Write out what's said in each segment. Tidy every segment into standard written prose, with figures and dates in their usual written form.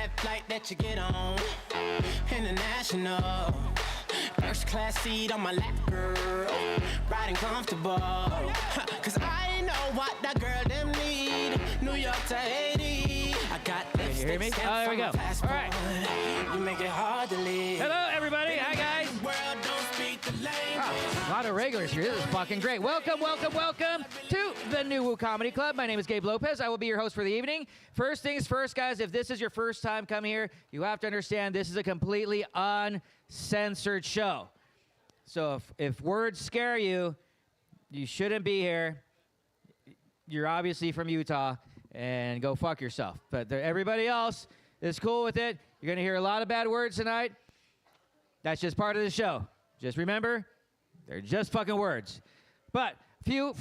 that flight that you get on. International. First class seat on my lap, girl. Riding comfortable. Cause I know what that girl them need. New York to Haiti. I got lipstick. You hear me? Oh, there we go. All right. You make it hard to live. Hello, everybody. Hi, guys. World don't speak the language. Oh, a lot of regulars here. This is fucking great. Welcome, welcome, welcome to the NuWu Comedy Club. My name is Gabe Lopez. I will be your host for the evening. First things first, guys, if this is your first time coming here, you have to understand this is a completely uncensored show. So if words scare you, you shouldn't be here. You're obviously from Utah, and go fuck yourself. But everybody else is cool with it. You're going to hear a lot of bad words tonight. That's just part of the show. Just remember, they're just fucking words. But few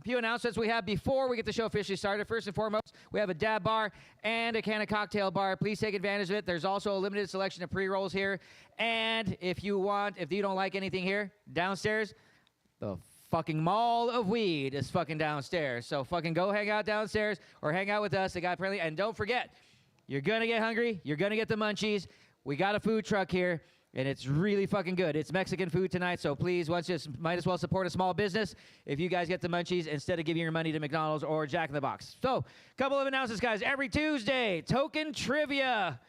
announcements we have before we get the show officially started. First and foremost, we have a dab bar and a can of cocktail bar. Please take advantage of it. There's also a limited selection of pre-rolls here. And if you don't like anything here, downstairs, the fucking mall of weed is fucking downstairs. So fucking go hang out downstairs or hang out with us. They got plenty. And don't forget, you're going to get hungry. You're going to get the munchies. We got a food truck here. And it's really fucking good. It's Mexican food tonight, so please, might as well support a small business if you guys get the munchies instead of giving your money to McDonald's or Jack in the Box. So, a couple of announcements, guys. Every Tuesday, token trivia.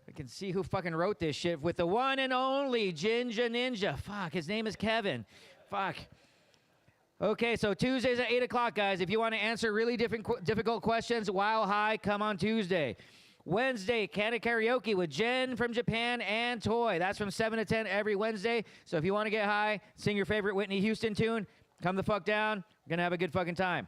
I can see who fucking wrote this shit with the one and only Jinja Ninja. Fuck, his name is Kevin. Fuck. Okay, so Tuesdays at 8 o'clock, guys. If you want to answer really difficult questions while high, come on Tuesday. Wednesday, Canada Karaoke with Jen from Japan and Toy. That's from 7 to 10 every Wednesday. So if you want to get high, sing your favorite Whitney Houston tune, come the fuck down. We're going to have a good fucking time.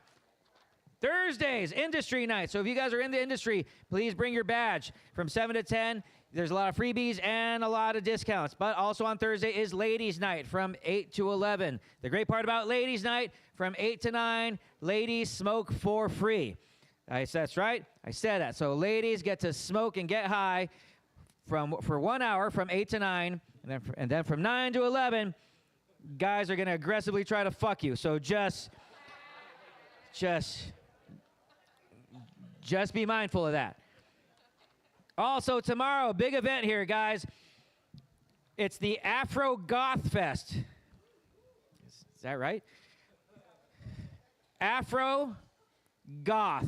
Thursdays, industry night. So if you guys are in the industry, please bring your badge. From 7 to 10, there's a lot of freebies and a lot of discounts. But also on Thursday is ladies night from 8 to 11. The great part about ladies night, from 8 to 9, ladies smoke for free. That's right. I said that. So ladies get to smoke and get high for 1 hour from 8 to 9. And then from 9 to 11, guys are going to aggressively try to fuck you. So just be mindful of that. Also, tomorrow, big event here, guys. It's the Afro Goth Fest. Is that right? Afro Goth.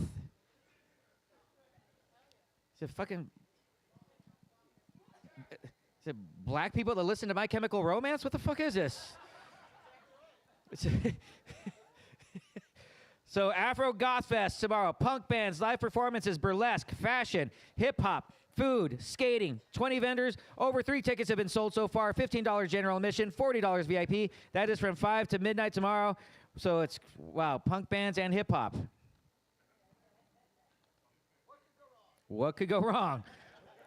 Is it black people that listen to My Chemical Romance? What the fuck is this? So Afro Goth Fest tomorrow. Punk bands, live performances, burlesque, fashion, hip-hop, food, skating, 20 vendors. Over 3 tickets have been sold so far. $15 general admission, $40 VIP. That is from 5 to midnight tomorrow. So it's, wow, punk bands and hip-hop. What could go wrong?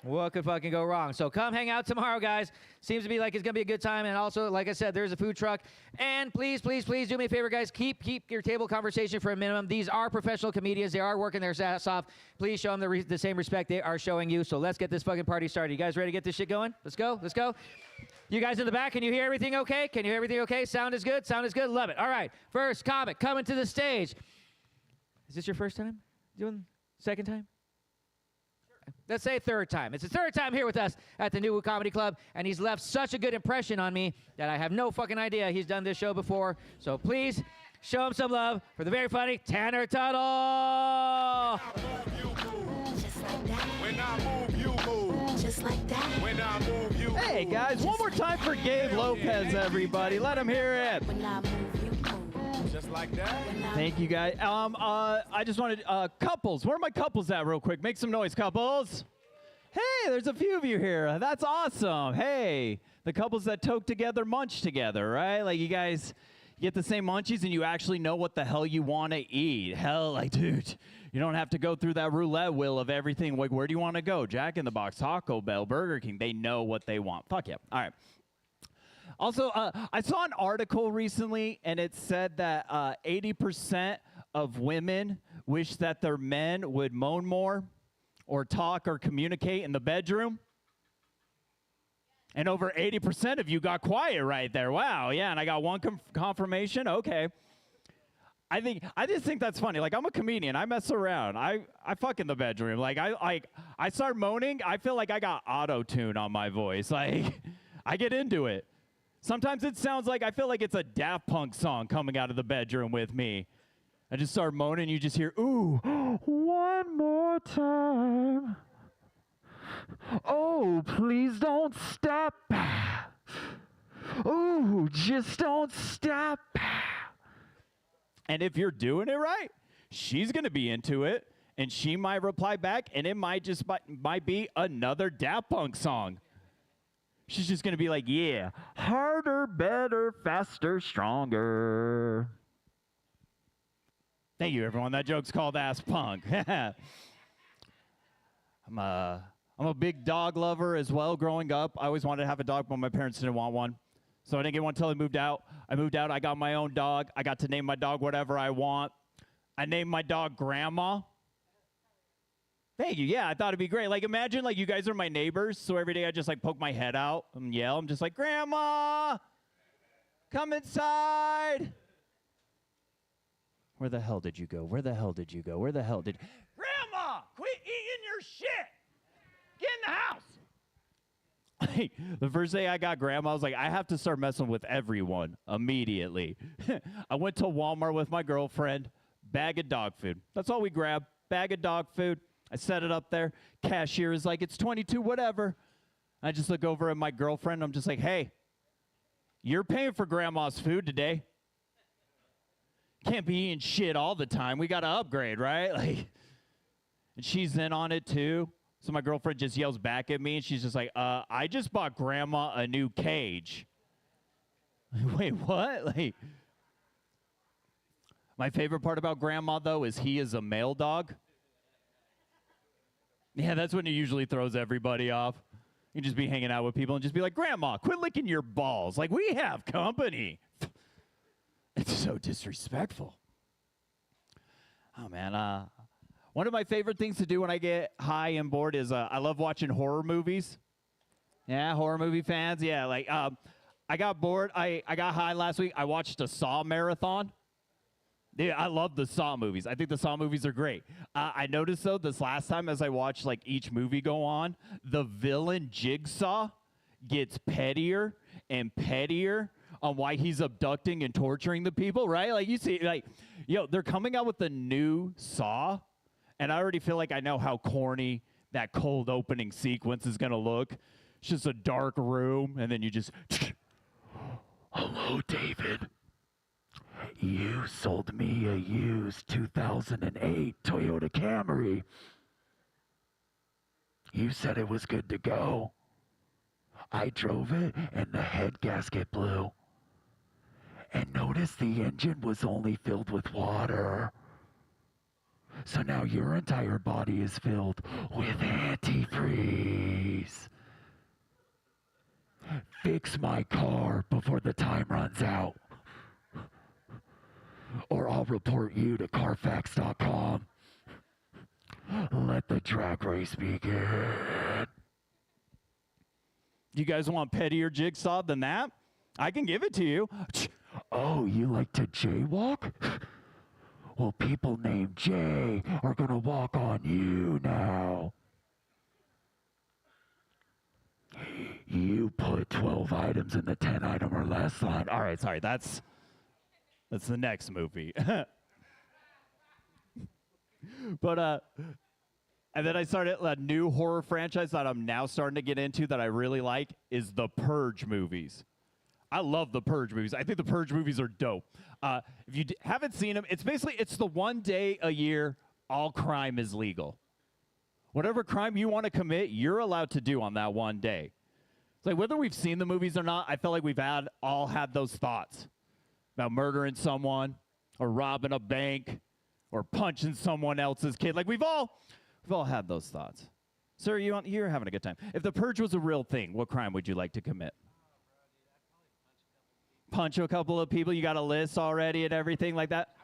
What could fucking go wrong? So come hang out tomorrow, guys. Seems to be like it's going to be a good time. And also, like I said, there's a food truck. And please, please, please do me a favor, guys. Keep your table conversation for a minimum. These are professional comedians. They are working their ass off. Please show them the same respect they are showing you. So let's get this fucking party started. You guys ready to get this shit going? Let's go. Let's go. You guys in the back, can you hear everything okay? Can you hear everything okay? Sound is good? Sound is good? Love it. All right. First comic coming to the stage. Is this your first time doing? Second time? Let's say third time. It's the third time here with us at the NuWu Comedy Club, and he's left such a good impression on me that I have no fucking idea he's done this show before. So please show him some love for the very funny Tanner Tuttle. When I move, you move. Just like that. When I move, you move. Hey guys, one more time for Gabe Lopez, everybody. Let him hear it. When I move, you move. Just like that. Thank you, guys. I just wanted couples. Where are my couples at, real quick? Make some noise, couples. Hey, there's a few of you here. That's awesome. Hey, the couples that toke together, munch together, right? Like you guys get the same munchies and you actually know what the hell you want to eat. Hell, like, dude, you don't have to go through that roulette wheel of everything. Like, where do you want to go? Jack in the Box, Taco Bell, Burger King. They know what they want. Fuck yeah. All right. Also, I saw an article recently, and it said that 80% of women wish that their men would moan more or talk or communicate in the bedroom. And over 80% of you got quiet right there. Wow, yeah, and I got one confirmation. Okay. I just think that's funny. Like, I'm a comedian. I mess around. I fuck in the bedroom. Like, I start moaning. I feel like I got auto-tune on my voice. Like, I get into it. Sometimes it sounds like I feel like it's a Daft Punk song coming out of the bedroom with me. I just start moaning. You just hear, ooh, one more time. Oh, please don't stop. Ooh, just don't stop. And if you're doing it right, she's going to be into it, and she might reply back, and it might be another Daft Punk song. She's just going to be like, yeah, harder, better, faster, stronger. Thank you, everyone. That joke's called Ass Punk. I'm a big dog lover as well. Growing up, I always wanted to have a dog, but my parents didn't want one. So I didn't get one until I moved out. I got my own dog. I got to name my dog whatever I want. I named my dog Grandma. Thank you. Yeah, I thought it'd be great. Like, imagine, like, you guys are my neighbors, so every day I just, like, poke my head out and yell. I'm just like, Grandma, come inside. Where the hell did you go? Where the hell did you go? Where the hell did... Grandma, quit eating your shit. Get in the house. The first day I got Grandma, I was like, I have to start messing with everyone immediately. I went to Walmart with my girlfriend, bag of dog food. That's all we grabbed, bag of dog food. I set it up there. Cashier is like, it's 22, whatever. I just look over at my girlfriend. I'm just like, hey, you're paying for Grandma's food today. Can't be eating shit all the time. We got to upgrade, right? Like, and she's in on it too. So my girlfriend just yells back at me, and she's just like, I just bought Grandma a new cage. Wait, what? Like, my favorite part about Grandma, though, is he is a male dog. Yeah, that's when it usually throws everybody off. You just be hanging out with people and just be like, Grandma, quit licking your balls. Like, we have company. It's so disrespectful. Oh, man. One of my favorite things to do when I get high and bored is I love watching horror movies. Yeah, horror movie fans. Yeah, like I got bored. I got high last week. I watched a Saw marathon. Yeah, I love the Saw movies. I think the Saw movies are great. I noticed, though, this last time as I watched like each movie go on, the villain Jigsaw gets pettier and pettier on why he's abducting and torturing the people, right? Like, you see, like, yo, they're coming out with the new Saw. And I already feel like I know how corny that cold opening sequence is going to look. It's just a dark room, and then you just... Hello, David. You sold me a used 2008 Toyota Camry. You said it was good to go. I drove it, and the head gasket blew. And notice the engine was only filled with water. So now your entire body is filled with antifreeze. Fix my car before the time runs out. Or I'll report you to Carfax.com. Let the drag race begin. You guys want pettier Jigsaw than that? I can give it to you. Oh, you like to jaywalk? Well, people named Jay are going to walk on you now. You put 12 items in the 10 item or less line. All right, sorry, that's the next movie. But, and then I started a new horror franchise that I'm now starting to get into that I really like is the Purge movies. I love the Purge movies. I think the Purge movies are dope. If you haven't seen them, it's the one day a year all crime is legal. Whatever crime you want to commit, you're allowed to do on that one day. It's like whether we've seen the movies or not, I feel like we've all had those thoughts about murdering someone or robbing a bank or punching someone else's kid. Like we've all had those thoughts. Sir, you're having a good time. If the Purge was a real thing, what crime would you like to commit? Punch a couple of people. You got a list already and everything like that.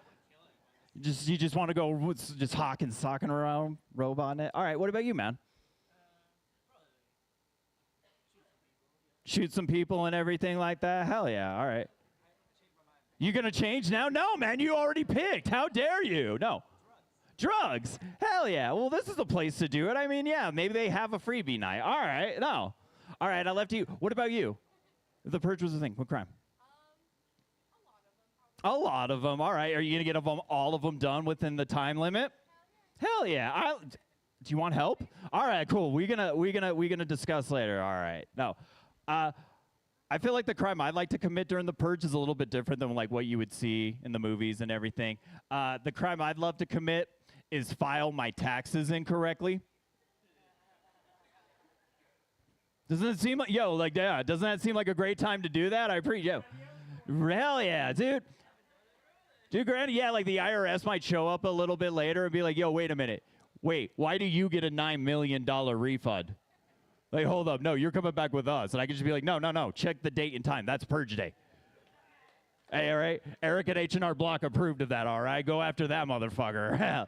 You just want to go just hawking, socking around, robot it. All right. What about you, man? Shoot some people and everything like that. Hell yeah. All right. You gonna change now? No, man, you already picked. How dare you? No. Drugs. Hell yeah. Well, this is the place to do it. I mean, yeah, maybe they have a freebie night. All right, no. All right, I left you. What about you? If the purge was a thing, what crime? A lot of them. All right. Are you gonna get all of them done within the time limit? Hell yeah. Do you want help? All right, cool. We're gonna discuss later. All right. No. I feel like the crime I'd like to commit during the purge is a little bit different than like what you would see in the movies and everything. The crime I'd love to commit is file my taxes incorrectly. Doesn't it seem like, doesn't that seem like a great time to do that? I appreciate it. Hell yeah, dude. Dude, granted, yeah, like the IRS might show up a little bit later and be like, yo, wait a minute. Wait, why do you get a $9 million refund? Like, hold up. No, you're coming back with us. And I can just be like, no. Check the date and time. That's purge day. Hey, all right? Eric at H&R Block approved of that, all right? Go after that motherfucker.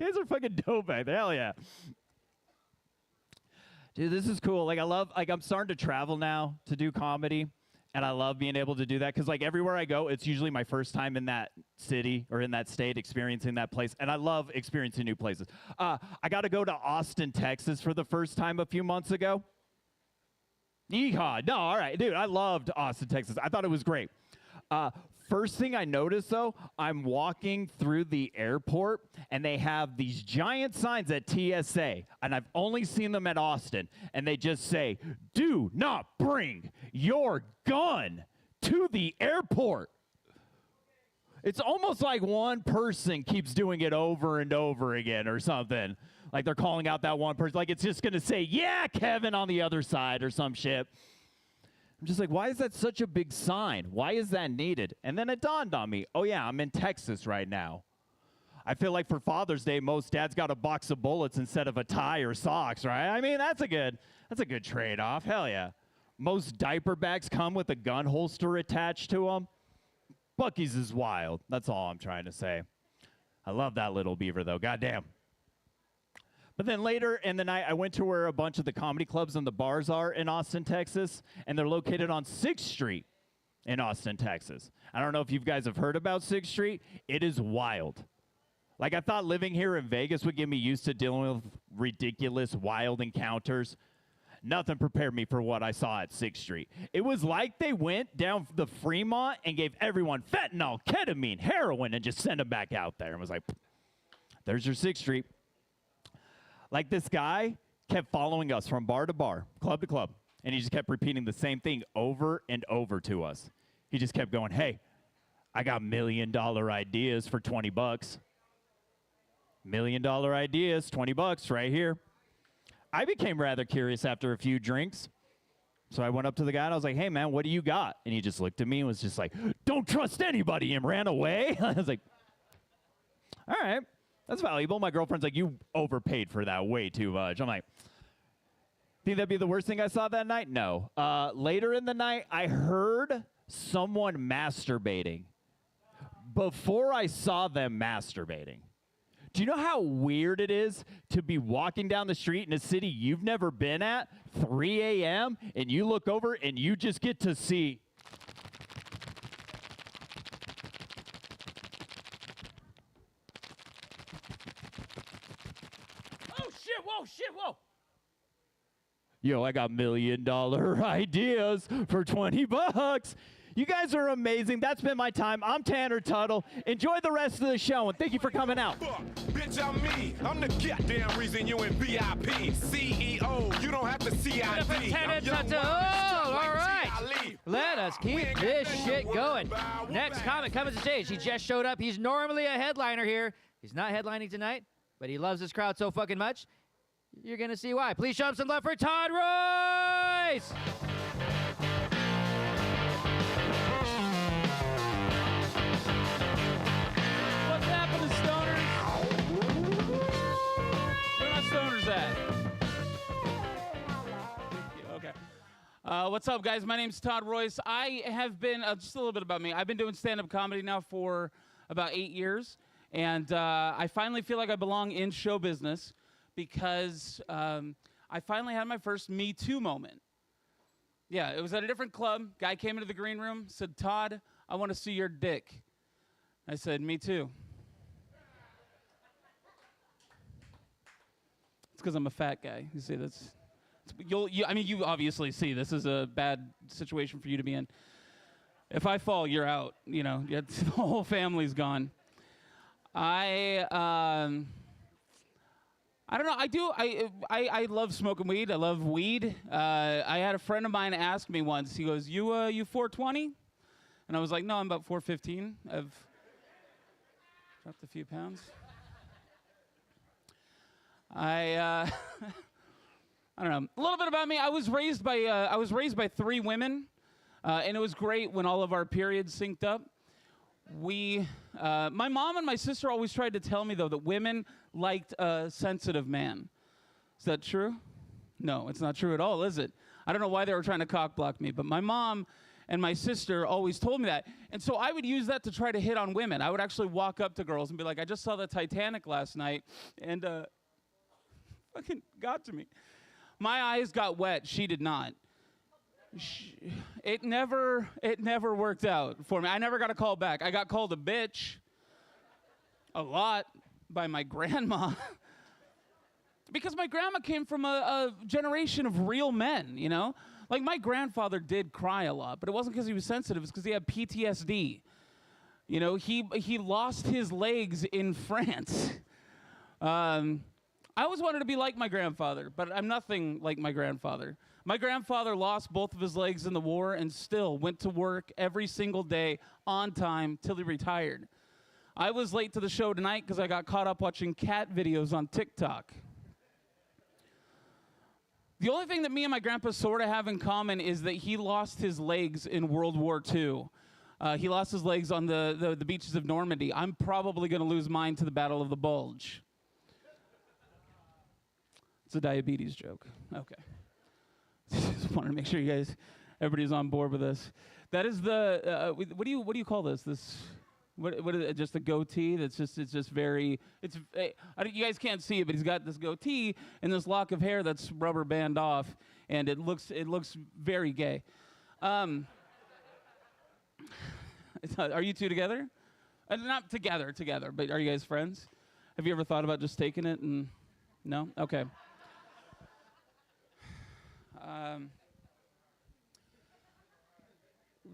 Guys are fucking dope back there. Hell yeah. Dude, this is cool. Like, I'm starting to travel now to do comedy. And I love being able to do that because, like, everywhere I go, it's usually my first time in that city or in that state experiencing that place. And I love experiencing new places. I got to go to Austin, Texas for the first time a few months ago. Yeehaw. No, all right. Dude, I loved Austin, Texas. I thought it was great. First thing I noticed, though, I'm walking through the airport, and they have these giant signs at TSA, and I've only seen them at Austin, and they just say, do not bring your gun to the airport. It's almost like one person keeps doing it over and over again or something. Like they're calling out that one person. Like it's just going to say, yeah, Kevin on the other side or some shit. I'm just like, why is that such a big sign? Why is that needed? And then it dawned on me, oh yeah, I'm in Texas right now. I feel like for Father's Day, most dads got a box of bullets instead of a tie or socks, right? I mean, that's a good trade-off. Hell yeah. Most diaper bags come with a gun holster attached to them. Buc-ee's is wild. That's all I'm trying to say. I love that little beaver, though. Goddamn. But then later in the night, I went to where a bunch of the comedy clubs and the bars are in Austin, Texas, and they're located on 6th Street in Austin, Texas. I don't know if you guys have heard about 6th Street. It is wild. Like, I thought living here in Vegas would get me used to dealing with ridiculous, wild encounters. Nothing prepared me for what I saw at 6th Street. It was like they went down the Fremont and gave everyone fentanyl, ketamine, heroin, and just sent them back out there and was like, there's your 6th Street. Like this guy kept following us from bar to bar, club to club, and he just kept repeating the same thing over and over to us. He just kept going, hey, I got $1 million ideas for $20. $1 million ideas, $20 right here. I became rather curious after a few drinks. So I went up to the guy and I was like, hey man, what do you got? And he just looked at me and was just like, don't trust anybody, and ran away. I was like, all right. That's valuable. My girlfriend's like, you overpaid for that way too much. I'm like, think that'd be the worst thing I saw that night? No. Later in the night, I heard someone masturbating before I saw them masturbating. Do you know how weird it is to be walking down the street in a city you've never been at, 3 a.m., and you look over and you just get to see whoa. Yo, I got $1 million ideas for $20. You guys are amazing. That's been my time. I'm Tanner Tuttle. Enjoy the rest of the show, and thank you for coming out. Bitch, I'm me. I'm the goddamn reason you in VIP. CEO, you don't have to CID. Tanner Tuttle. All right. Let us keep this shit going. Next comic coming to stage. He just showed up. He's normally a headliner here. He's not headlining tonight, but he loves this crowd so fucking much. You're going to see why. Please show him some love for Todd Royce! What's happening, stoners? Where my stoners at? Okay. What's up, guys? My name's Todd Royce. I have been, just a little bit about me. I've been doing stand-up comedy now for about 8 years, and I finally feel like I belong in show business because I finally had my first Me Too moment. Yeah, it was at a different club. Guy came into the green room, said, Todd, I want to see your dick. I said, me too. It's because I'm a fat guy. You see, you obviously see this is a bad situation for you to be in. If I fall, you're out. The whole family's gone. I don't know. I love smoking weed. I love weed. I had a friend of mine ask me once. He goes, "You 420?" And I was like, "No, I'm about 415. I've dropped a few pounds." I don't know. A little bit about me. I was raised by 3 women, and it was great when all of our periods synced up. My mom and my sister always tried to tell me, though, that women liked a sensitive man. Is that true? No, it's not true at all, is it? I don't know why they were trying to cock-block me, but my mom and my sister always told me that. And so I would use that to try to hit on women. I would actually walk up to girls and be like, I just saw the Titanic last night, and fucking got to me. My eyes got wet. She did not. It never worked out for me. I never got a call back. I got called a bitch a lot by my grandma because my grandma came from a generation of real men, Like my grandfather did cry a lot, but it wasn't because he was sensitive. It's because he had PTSD. He lost his legs in France. I always wanted to be like my grandfather, but I'm nothing like my grandfather. My grandfather lost both of his legs in the war and still went to work every single day on time till he retired. I was late to the show tonight because I got caught up watching cat videos on TikTok. The only thing that me and my grandpa sort of have in common is that he lost his legs in World War II. He lost his legs on the beaches of Normandy. I'm probably going to lose mine to the Battle of the Bulge. It's a diabetes joke. Okay. Just wanted to make sure everybody's on board with this. That is what do you call this? What is it? Just a goatee? It's just very. You guys can't see it, but he's got this goatee and this lock of hair that's rubber band off, and it looks very gay. Are you two together? Not together, but are you guys friends? Have you ever thought about just taking it and? No? Okay.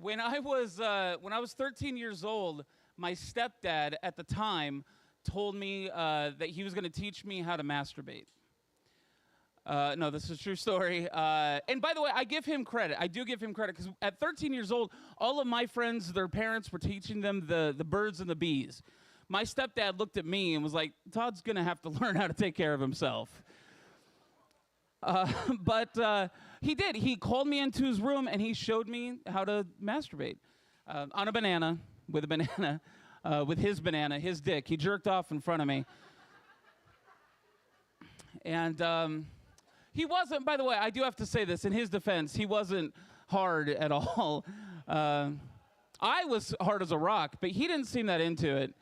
When I was 13 years old, my stepdad at the time told me that he was going to teach me how to masturbate. No, this is a true story. And by the way, I give him credit. I do give him credit because at 13 years old, all of my friends, their parents were teaching them the birds and the bees. My stepdad looked at me and was like, Todd's going to have to learn how to take care of himself. But he did. He called me into his room and he showed me how to masturbate on a banana, with a banana, with his banana, his dick. He jerked off in front of me. And he wasn't, by the way, I do have to say this, in his defense, he wasn't hard at all. I was hard as a rock, but he didn't seem that into it,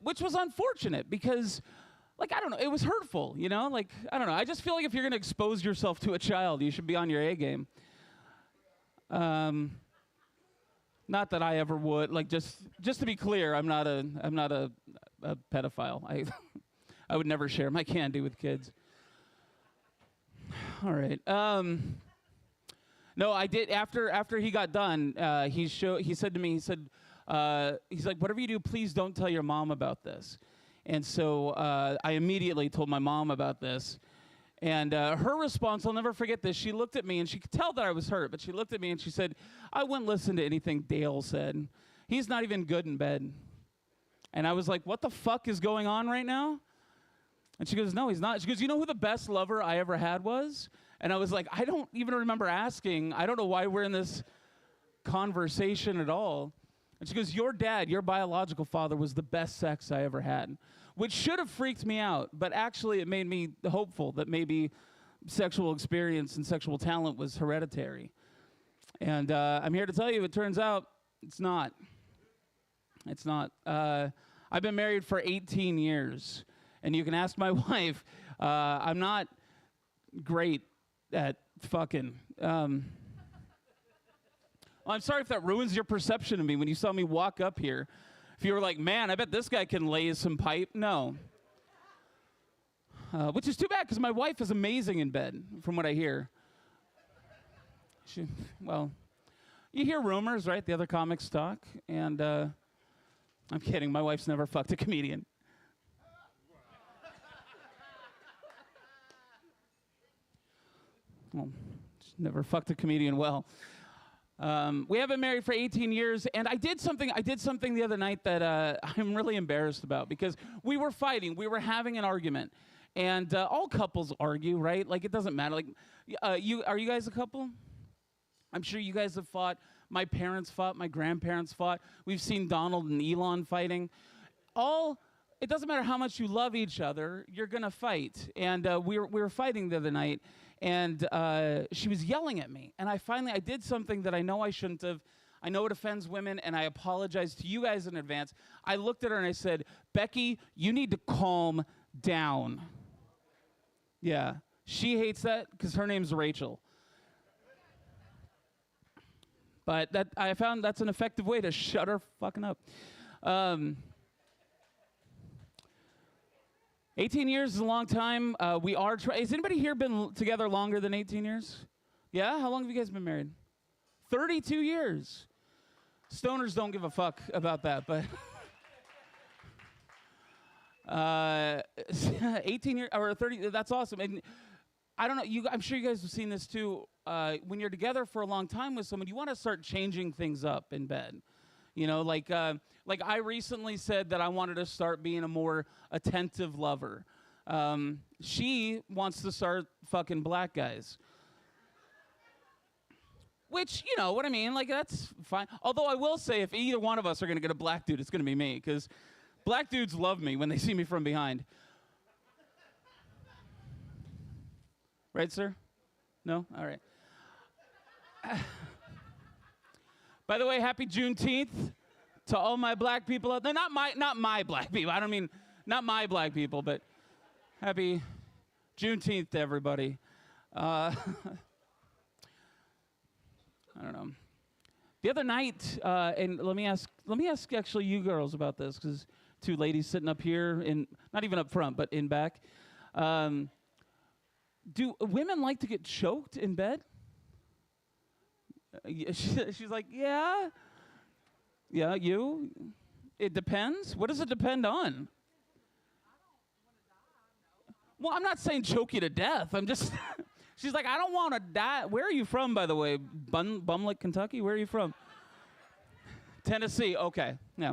which was unfortunate because, I don't know, it was hurtful, I don't know. I just feel like if you're going to expose yourself to a child, you should be on your A game. Not that I ever would, just to be clear, I'm not a pedophile. I would never share my candy with kids. All right. No, I did. After he got done, he said to me, he's like, whatever you do, please don't tell your mom about this. And so I immediately told my mom about this. And her response, I'll never forget this. She looked at me, and she could tell that I was hurt, but she looked at me and she said, I wouldn't listen to anything Dale said. He's not even good in bed. And I was like, what the fuck is going on right now? And she goes, no, he's not. She goes, you know who the best lover I ever had was? And I was like, I don't even remember asking. I don't know why we're in this conversation at all. And she goes, your dad, your biological father, was the best sex I ever had, which should have freaked me out. But actually, it made me hopeful that maybe sexual experience and sexual talent was hereditary. And I'm here to tell you, it turns out it's not. It's not. I've been married for 18 years. And you can ask my wife, I'm not great at fucking. Well, I'm sorry if that ruins your perception of me when you saw me walk up here. If you were like, man, I bet this guy can lay some pipe. No. Which is too bad, because my wife is amazing in bed, from what I hear. Well, you hear rumors, right? The other comics talk. And I'm kidding. My wife's never fucked a comedian. Well, she's never fucked a comedian well. We have been married for 18 years, and I did something the other night that I'm really embarrassed about, because we were fighting. We were having an argument. And all couples argue, right? Like, it doesn't matter. Like, are you guys a couple? I'm sure you guys have fought. My parents fought. My grandparents fought. We've seen Donald and Elon fighting. It doesn't matter how much you love each other, you're going to fight. And we were fighting the other night, and she was yelling at me. And I did something that I know I shouldn't have. I know it offends women, and I apologize to you guys in advance. I looked at her and I said, Becky, you need to calm down. Yeah, she hates that because her name's Rachel. But I found that's an effective way to shut her fucking up. 18 years is a long time. Has anybody here been together longer than 18 years? Yeah? How long have you guys been married? 32 years. Stoners don't give a fuck about that, but 18 years or 30, that's awesome. And I don't know, I'm sure you guys have seen this too. When you're together for a long time with someone, you want to start changing things up in bed. You know, like I recently said that I wanted to start being a more attentive lover. She wants to start fucking black guys. Which, you know what I mean, like, that's fine. Although I will say, if either one of us are going to get a black dude, it's going to be me, because black dudes love me when they see me from behind. Right, sir? No? All right. By the way, happy Juneteenth to all my black people out there. Not my black people. I don't mean not my black people, but happy Juneteenth to everybody. I don't know. The other night, and let me ask actually you girls about this, because two ladies sitting up here, not even up front, but in back. Do women like to get choked in bed? She's like, yeah. Yeah, you? It depends? What does it depend on? Well, I'm not saying choke you to death. I'm just... She's like, I don't want to die. Where are you from, by the way? Bumlick, Kentucky? Where are you from? Tennessee. Okay. Yeah.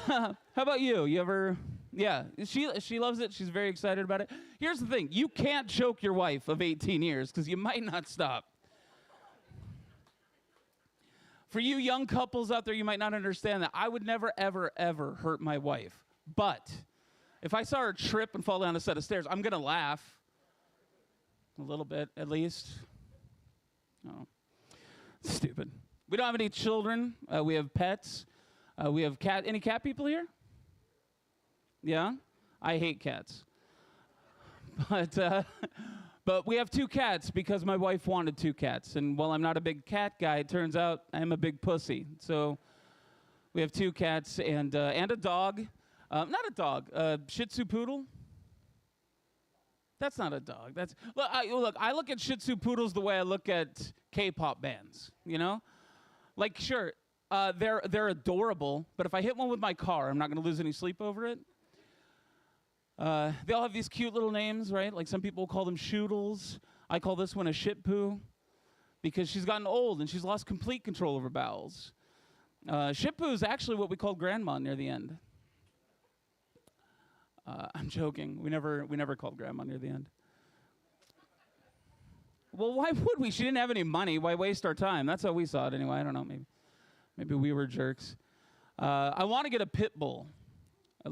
How about you? You ever... Yeah. She loves it. She's very excited about it. Here's the thing. You can't choke your wife of 18 years because you might not stop. For you young couples out there, you might not understand that. I would never, ever, ever hurt my wife. But if I saw her trip and fall down a set of stairs, I'm going to laugh. A little bit, at least. Oh, stupid. We don't have any children. We have pets. We have cat. Any cat people here? Yeah? I hate cats. But we have 2 cats because my wife wanted 2 cats. And while I'm not a big cat guy, it turns out I'm a big pussy. So we have 2 cats and a dog. Not a dog, Shih Tzu poodle. That's not a dog. I look at Shih Tzu poodles the way I look at K-pop bands, you know? Like, sure, they're adorable, but if I hit one with my car, I'm not going to lose any sleep over it. They all have these cute little names, right? Like some people call them shoodles. I call this one a shit poo because she's gotten old and she's lost complete control of her bowels. Shit poo is actually what we called grandma near the end. I'm joking. We never called grandma near the end. Well, why would we? She didn't have any money. Why waste our time? That's how we saw it anyway. I don't know. Maybe we were jerks. I want to get a pit bull. I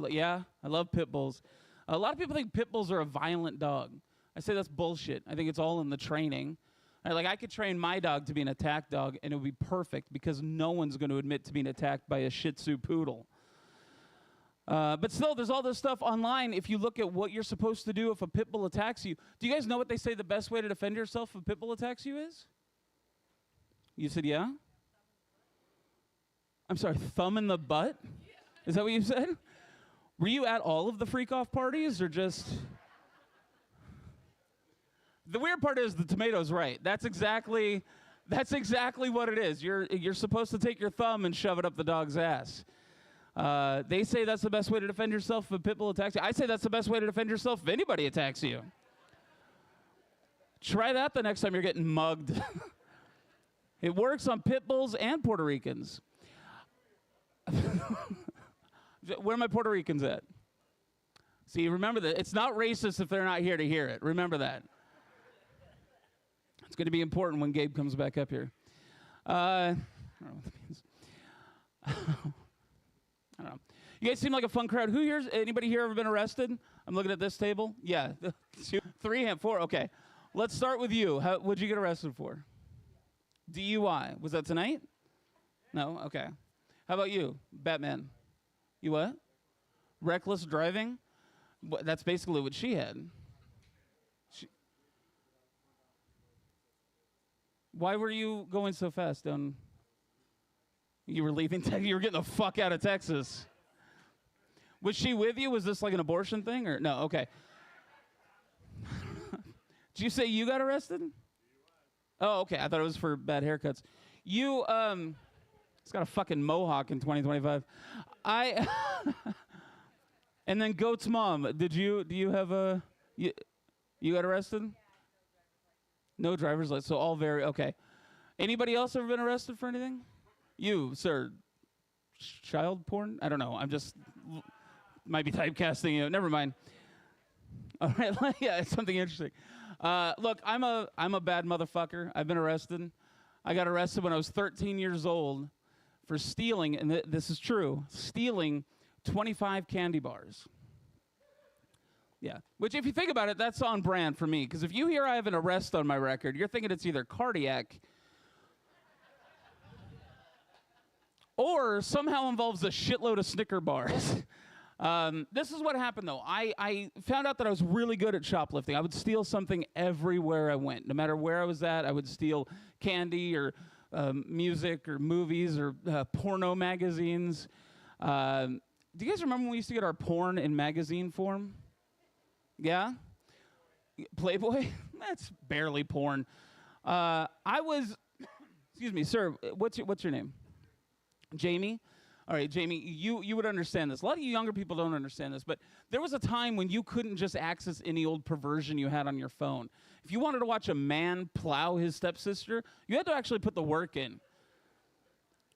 love pit bulls. A lot of people think pit bulls are a violent dog. I say that's bullshit. I think it's all in the training. Like, I could train my dog to be an attack dog, and it would be perfect because no one's going to admit to being attacked by a Shih Tzu poodle. But still, there's all this stuff online. If you look at what you're supposed to do if a pit bull attacks you, do you guys know what they say the best way to defend yourself if a pit bull attacks you is? You said yeah? I'm sorry, thumb in the butt? Is that what you said? Were you at all of the freak-off parties or just... The weird part is the tomato's right. That's exactly what it is. You're supposed to take your thumb and shove it up the dog's ass. They say that's the best way to defend yourself if a pit bull attacks you. I say that's the best way to defend yourself if anybody attacks you. Try that the next time you're getting mugged. It works on pit bulls and Puerto Ricans. Where are my Puerto Ricans at? See, remember that. It's not racist if they're not here to hear it. Remember that. It's going to be important when Gabe comes back up here. I don't know what that means. I don't know. You guys seem like a fun crowd. Anybody here ever been arrested? I'm looking at this table. Yeah. 2, 3, and 4. Okay. Let's start with you. What'd you get arrested for? DUI. Was that tonight? No? Okay. How about you, Batman? You what? Reckless driving? That's basically what she had. Why were you going so fast down? You were leaving you were getting the fuck out of Texas. Was she with you? Was this like an abortion thing or no? Okay. Did you say you got arrested? Oh, okay. I thought it was for bad haircuts. You it's got a fucking mohawk in 2025. And then Goat's mom. Do you have you got arrested? No driver's license. So all very okay. Anybody else ever been arrested for anything? You, sir. Child porn? I don't know. I'm just might be typecasting you. Never mind. All right. Yeah, it's something interesting. Look, I'm a bad motherfucker. I've been arrested. I got arrested when I was 13 years old for stealing, and this is true, stealing 25 candy bars. Yeah, which if you think about it, that's on brand for me. Because if you hear I have an arrest on my record, you're thinking it's either cardiac or somehow involves a shitload of Snicker bars. This is what happened, though. I found out that I was really good at shoplifting. I would steal something everywhere I went. No matter where I was at, I would steal candy or music or movies or porno magazines. Do you guys remember when we used to get our porn in magazine form? Yeah? Playboy? That's barely porn. Excuse me, sir, what's your name? Jamie? All right, Jamie, you would understand this. A lot of you younger people don't understand this, but there was a time when you couldn't just access any old perversion you had on your phone. If you wanted to watch a man plow his stepsister, you had to actually put the work in.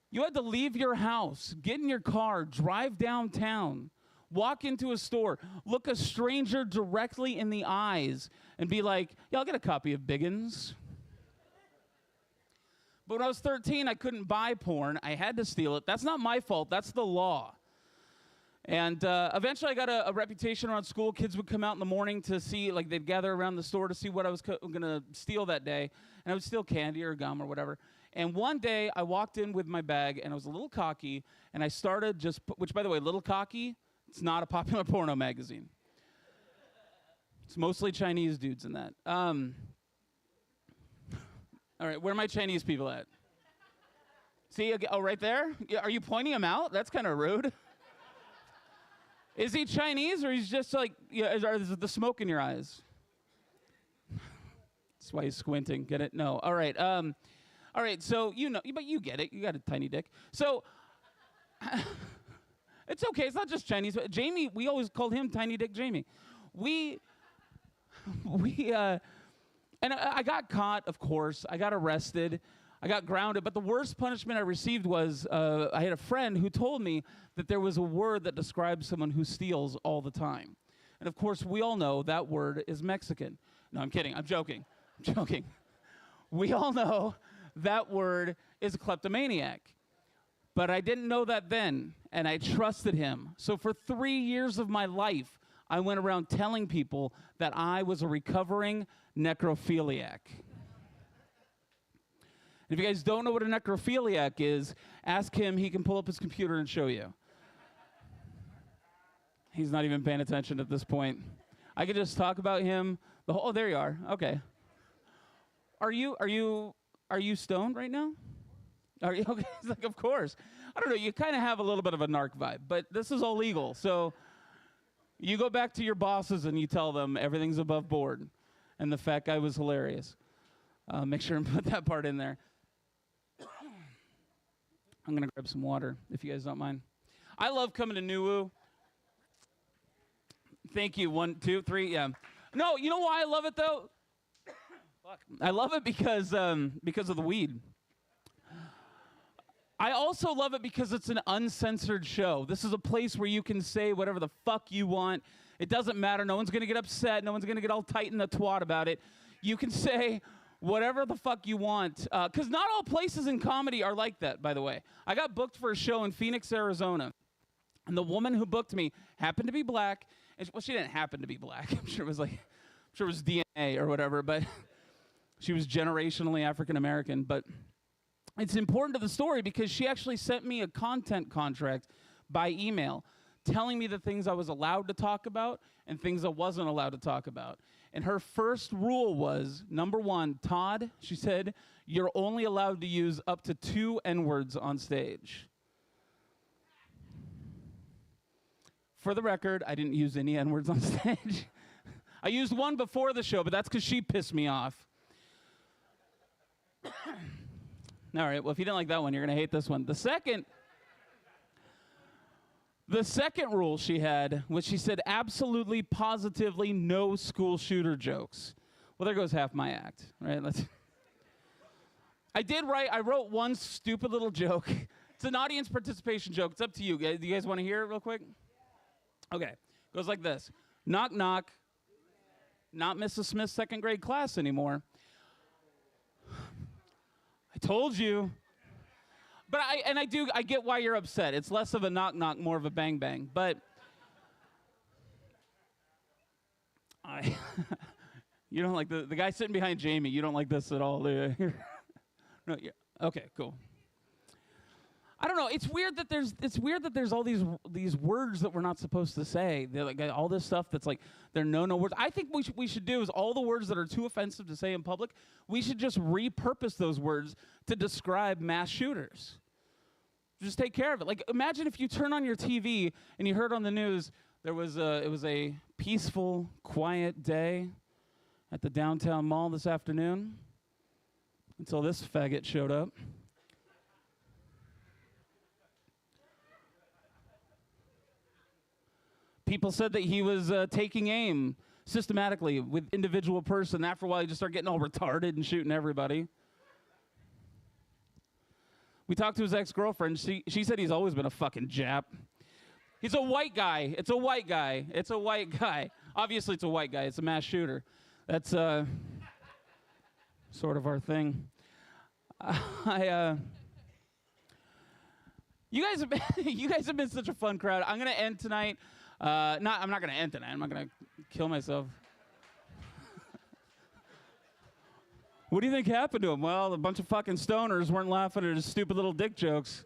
You had to leave your house, get in your car, drive downtown, walk into a store, look a stranger directly in the eyes, and be like, yeah, I'll get a copy of Biggins. But when I was 13, I couldn't buy porn. I had to steal it. That's not my fault. That's the law. And eventually I got a reputation around school. Kids would come out in the morning to see, like they'd gather around the store to see what I was going to steal that day. And I would steal candy or gum or whatever. And one day I walked in with my bag and I was a little cocky. And I started which by the way, Little Cocky, it's not a popular porno magazine. It's mostly Chinese dudes in that. All right, where are my Chinese people at? See, oh, right there? Are you pointing him out? That's kind of rude. Is he Chinese or he's just like, is the smoke in your eyes? That's why he's squinting. Get it? No. All right. All right. So but you get it. You got a tiny dick. So it's okay. It's not just Chinese. Jamie, we always called him Tiny Dick Jamie. And I got caught, of course. I got arrested. I got grounded. But the worst punishment I received was I had a friend who told me that there was a word that describes someone who steals all the time. And, of course, we all know that word is Mexican. No, I'm kidding. I'm joking. I'm joking. We all know that word is a kleptomaniac. But I didn't know that then, and I trusted him. So for 3 years of my life, I went around telling people that I was a recovering necrophiliac. If you guys don't know what a necrophiliac is, ask him. He can pull up his computer and show you. He's not even paying attention at this point. I could just talk about him. Oh, there you are. Okay. Are you are you stoned right now? Are you okay? He's like, of course. I don't know, you kind of have a little bit of a narc vibe, but this is all legal. So you go back to your bosses and you tell them everything's above board. And the fat guy was hilarious. Make sure and put that part in there. I'm going to grab some water, if you guys don't mind. I love coming to NuWu. Thank you. 1, 2, 3, yeah. No, you know why I love it, though? Fuck. I love it because of the weed. I also love it because it's an uncensored show. This is a place where you can say whatever the fuck you want. It doesn't matter. No one's going to get upset. No one's going to get all tight in the twat about it. You can say whatever the fuck you want. Because not all places in comedy are like that, by the way. I got booked for a show in Phoenix, Arizona. And the woman who booked me happened to be black. And well, she didn't happen to be black. I'm sure it was DNA or whatever. But she was generationally African American. But it's important to the story because she actually sent me a content contract by email telling me the things I was allowed to talk about and things I wasn't allowed to talk about. And her first rule was, number 1, Todd, she said, you're only allowed to use up to 2 N-words on stage. For the record, I didn't use any N-words on stage. I used one before the show, but that's because she pissed me off. All right, well, if you didn't like that one, you're going to hate this one. The second rule she had was she said absolutely, positively no school shooter jokes. Well, there goes half my act, right? I wrote one stupid little joke. It's an audience participation joke. It's up to you. Do you guys want to hear it real quick? Okay, goes like this. Knock, knock. Not Mrs. Smith's second grade class anymore. I told you. But I get why you're upset. It's less of a knock knock, more of a bang bang. But you don't like the guy sitting behind Jamie. You don't like this at all, do you? No, yeah. Okay, cool. I don't know. It's weird that there's all these words that we're not supposed to say. They're like all this stuff that's like they're no words. I think we should do is all the words that are too offensive to say in public, we should just repurpose those words to describe mass shooters. Just take care of it. Like imagine if you turn on your TV and you heard on the news it was a peaceful, quiet day at the downtown mall this afternoon until this faggot showed up. People said that he was taking aim systematically with individual person. After a while, he just started getting all retarded and shooting everybody. We talked to his ex-girlfriend. She said he's always been a fucking Jap. He's a white guy. It's a white guy. It's a white guy. Obviously, it's a white guy. It's a mass shooter. That's sort of our thing. You guys have been such a fun crowd. I'm gonna end tonight. I'm not going to end tonight. I'm not going to kill myself. What do you think happened to him? Well, a bunch of fucking stoners weren't laughing at his stupid little dick jokes.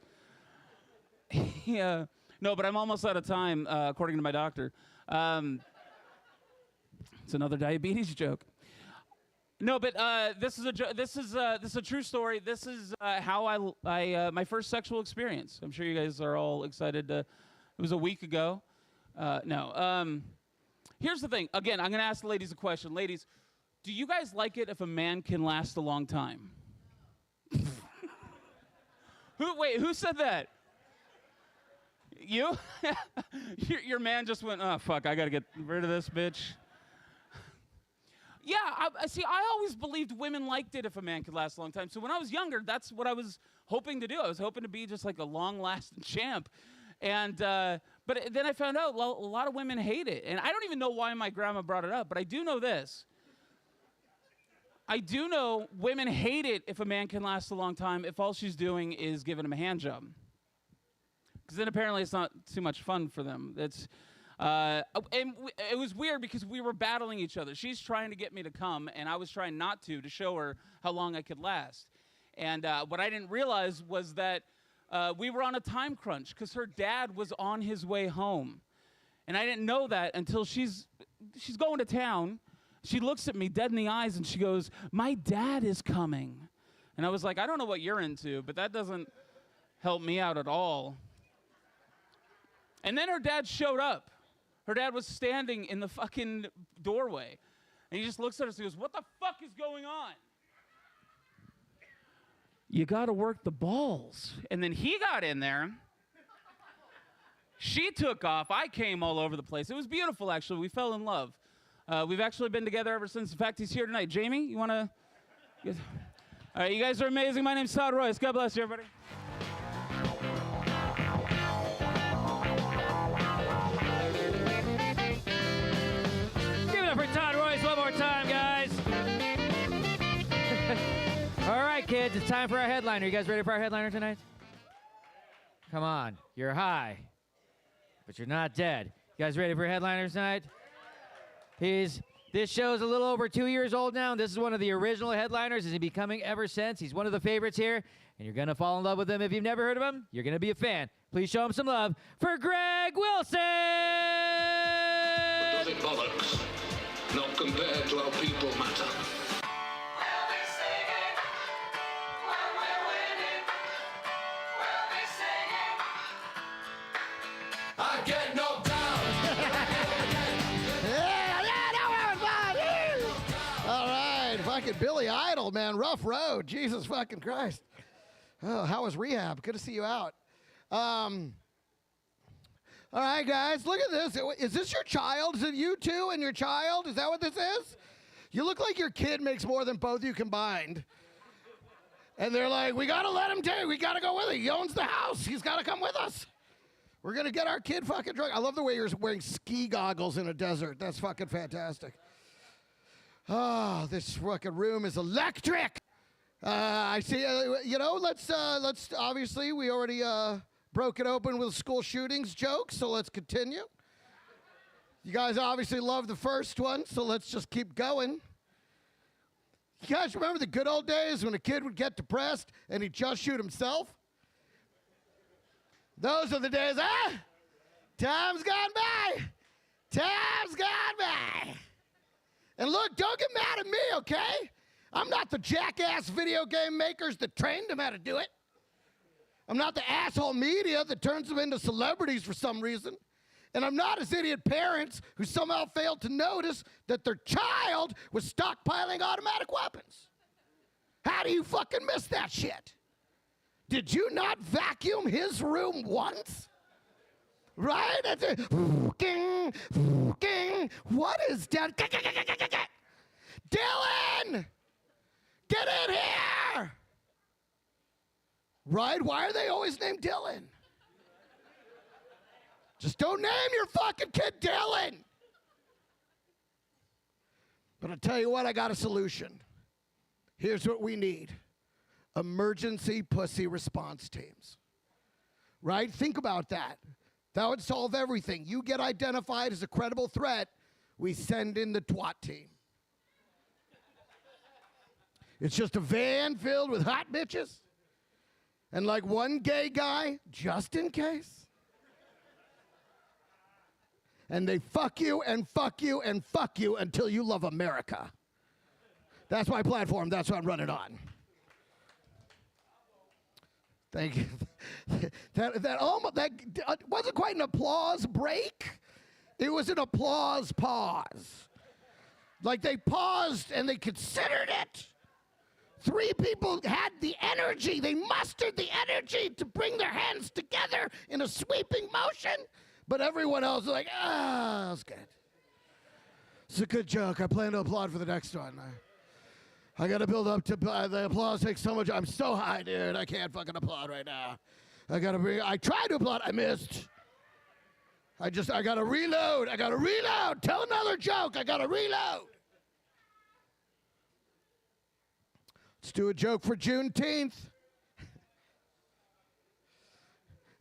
Yeah. No, but I'm almost out of time, according to my doctor. It's another diabetes joke. No, but this is a true story. This is how I my first sexual experience. I'm sure you guys are all excited. It was a week ago. Here's the thing. Again, I'm going to ask the ladies a question. Ladies, do you guys like it if a man can last a long time? Who said that? You? your man just went, oh, fuck, I got to get rid of this bitch. Yeah, I always believed women liked it if a man could last a long time. So when I was younger, that's what I was hoping to do. I was hoping to be just like a long-lasting champ. And but then I found out a lot of women hate it. And I don't even know why my grandma brought it up, but I do know this. I do know women hate it if a man can last a long time if all she's doing is giving him a hand job. Because then apparently it's not too much fun for them. It was weird because we were battling each other. She's trying to get me to come, and I was trying not to show her how long I could last. And what I didn't realize was that we were on a time crunch because her dad was on his way home. And I didn't know that until she's going to town. She looks at me dead in the eyes and she goes, my dad is coming. And I was like, I don't know what you're into, but that doesn't help me out at all. And then her dad showed up. Her dad was standing in the fucking doorway. And he just looks at us and goes, what the fuck is going on? You got to work the balls. And then he got in there. She took off. I came all over the place. It was beautiful, actually. We fell in love. We've actually been together ever since. In fact, he's here tonight. Jamie, you want to? All right, you guys are amazing. My name's Todd Royce. God bless you, everybody. Give it up for Todd Royce one more time, guys. All right, kids, it's time for our headliner. You guys ready for our headliner tonight? Come on, you're high, but you're not dead. You guys ready for headliners tonight? This show's a little over 2 years old now, and this is one of the original headliners. He's been becoming ever since. He's one of the favorites here, and you're gonna fall in love with him. If you've never heard of him, you're gonna be a fan. Please show him some love for Greg Wilson! Bloody bollocks. Not compared to how people matter. I get knocked down. All right, fucking Billy Idol, man. Rough road. Jesus fucking Christ. Oh, how was rehab? Good to see you out. All right, guys, look at this. Is this your child? Is it you two and your child? Is that what this is? You look like your kid makes more than both you combined. And they're like, we got to let him take. We got to go with him. He owns the house. He's got to come with us. We're going to get our kid fucking drunk. I love the way you're wearing ski goggles in a desert. That's fucking fantastic. Oh, this fucking room is electric. I see, let's obviously, we already broke it open with school shootings jokes, so let's continue. You guys obviously loved the first one, so let's just keep going. You guys remember the good old days when a kid would get depressed and he'd just shoot himself? Those are the days, huh? Time's gone by. Time's gone by. And look, don't get mad at me, okay? I'm not the jackass video game makers that trained them how to do it. I'm not the asshole media that turns them into celebrities for some reason. And I'm not as idiot parents who somehow failed to notice that their child was stockpiling automatic weapons. How do you fucking miss that shit? Did you not vacuum his room once? Right? That's it. What is that? Dylan! Get in here! Right? Why are they always named Dylan? Just don't name your fucking kid Dylan. But I'll tell you what, I got a solution. Here's what we need. Emergency pussy response teams. Right? Think about that. That would solve everything. You get identified as a credible threat, we send in the twat team. It's just a van filled with hot bitches and like one gay guy, just in case. And they fuck you and fuck you and fuck you until you love America. That's my platform. That's what I'm running on. Thank you. That wasn't quite an applause break. It was an applause pause. Like they paused and they considered it. 3 people had the energy. They mustered the energy to bring their hands together in a sweeping motion. But everyone else was like, that's good. It's a good joke. I plan to applaud for the next one. I got to build up to the applause takes so much. I'm so high, dude. I can't fucking applaud right now. I tried to applaud. I missed. I got to reload. Tell another joke. I got to reload. Let's do a joke for Juneteenth.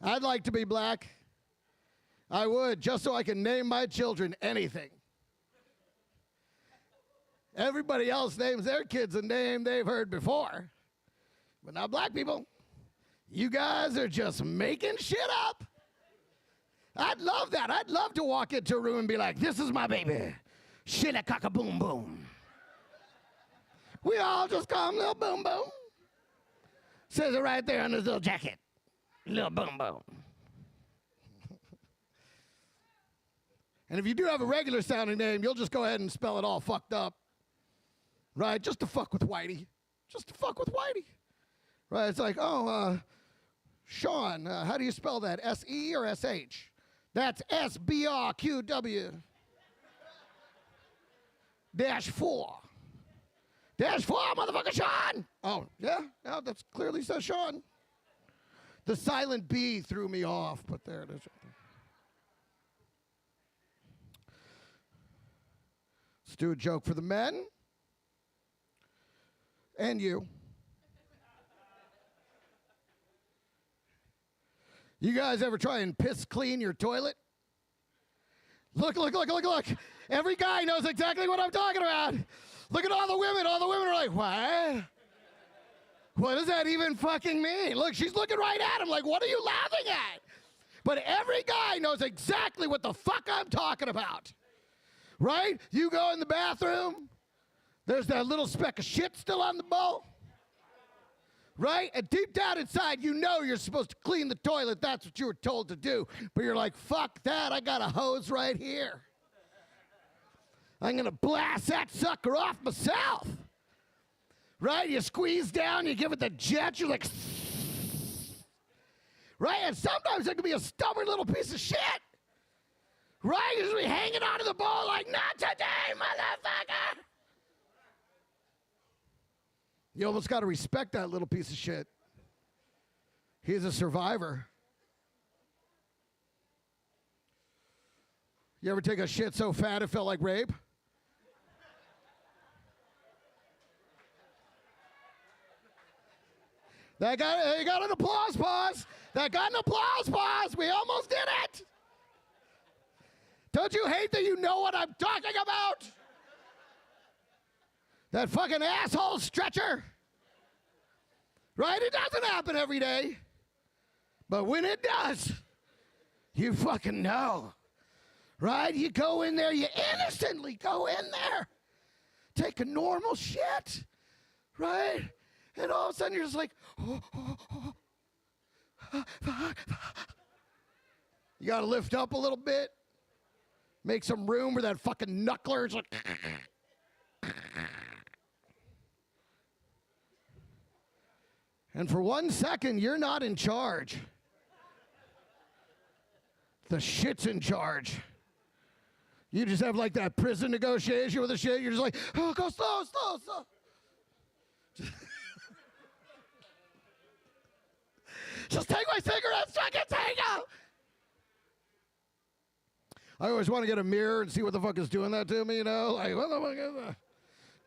I'd like to be black. I would, just so I can name my children anything. Everybody else names their kids a name they've heard before. But not black people. You guys are just making shit up. I'd love that. I'd love to walk into a room and be like, this is my baby. Shilla cock a boom boom. We all just call him little boom boom. Says it right there on his little jacket. Little boom boom. And if you do have a regular sounding name, you'll just go ahead and spell it all fucked up. Right? Just to fuck with Whitey. Just to fuck with Whitey. Right? It's like, oh, Sean, how do you spell that? S-E or S-H? That's S-B-R-Q-W. -4. -4, motherfucker, Sean! Oh, yeah? No, that clearly says Sean. The silent B threw me off, but there it is. Let's do a joke for the men. And you. You guys ever try and piss clean your toilet? Look. Every guy knows exactly what I'm talking about. Look at all the women. All the women are like, what? What does that even fucking mean? Look, she's looking right at him like, what are you laughing at? But every guy knows exactly what the fuck I'm talking about. Right? You go in the bathroom, there's that little speck of shit still on the bowl. Right? And deep down inside, you know you're supposed to clean the toilet. That's what you were told to do. But you're like, fuck that. I got a hose right here. I'm going to blast that sucker off myself. Right? You squeeze down, you give it the jet, you're like, right? And sometimes it can be a stubborn little piece of shit. Right? You're just be hanging onto the bowl like, not today, motherfucker. You almost got to respect that little piece of shit. He's a survivor. You ever take a shit so fat it felt like rape? That got an applause pause. That got an applause pause. We almost did it. Don't you hate that you know what I'm talking about? That fucking asshole stretcher. Right? It doesn't happen every day. But when it does, you fucking know. Right? You go in there, you innocently go in there. Take a normal shit. Right? And all of a sudden you're just like, fuck. You got to lift up a little bit. Make some room for that fucking knuckler. It's like, and for 1 second, you're not in charge. The shit's in charge. You just have like that prison negotiation with the shit. You're just like, oh, go slow. Just take my cigarettes, fucking take them. I always want to get a mirror and see what the fuck is doing that to me, you know? Like, what the fuck is that?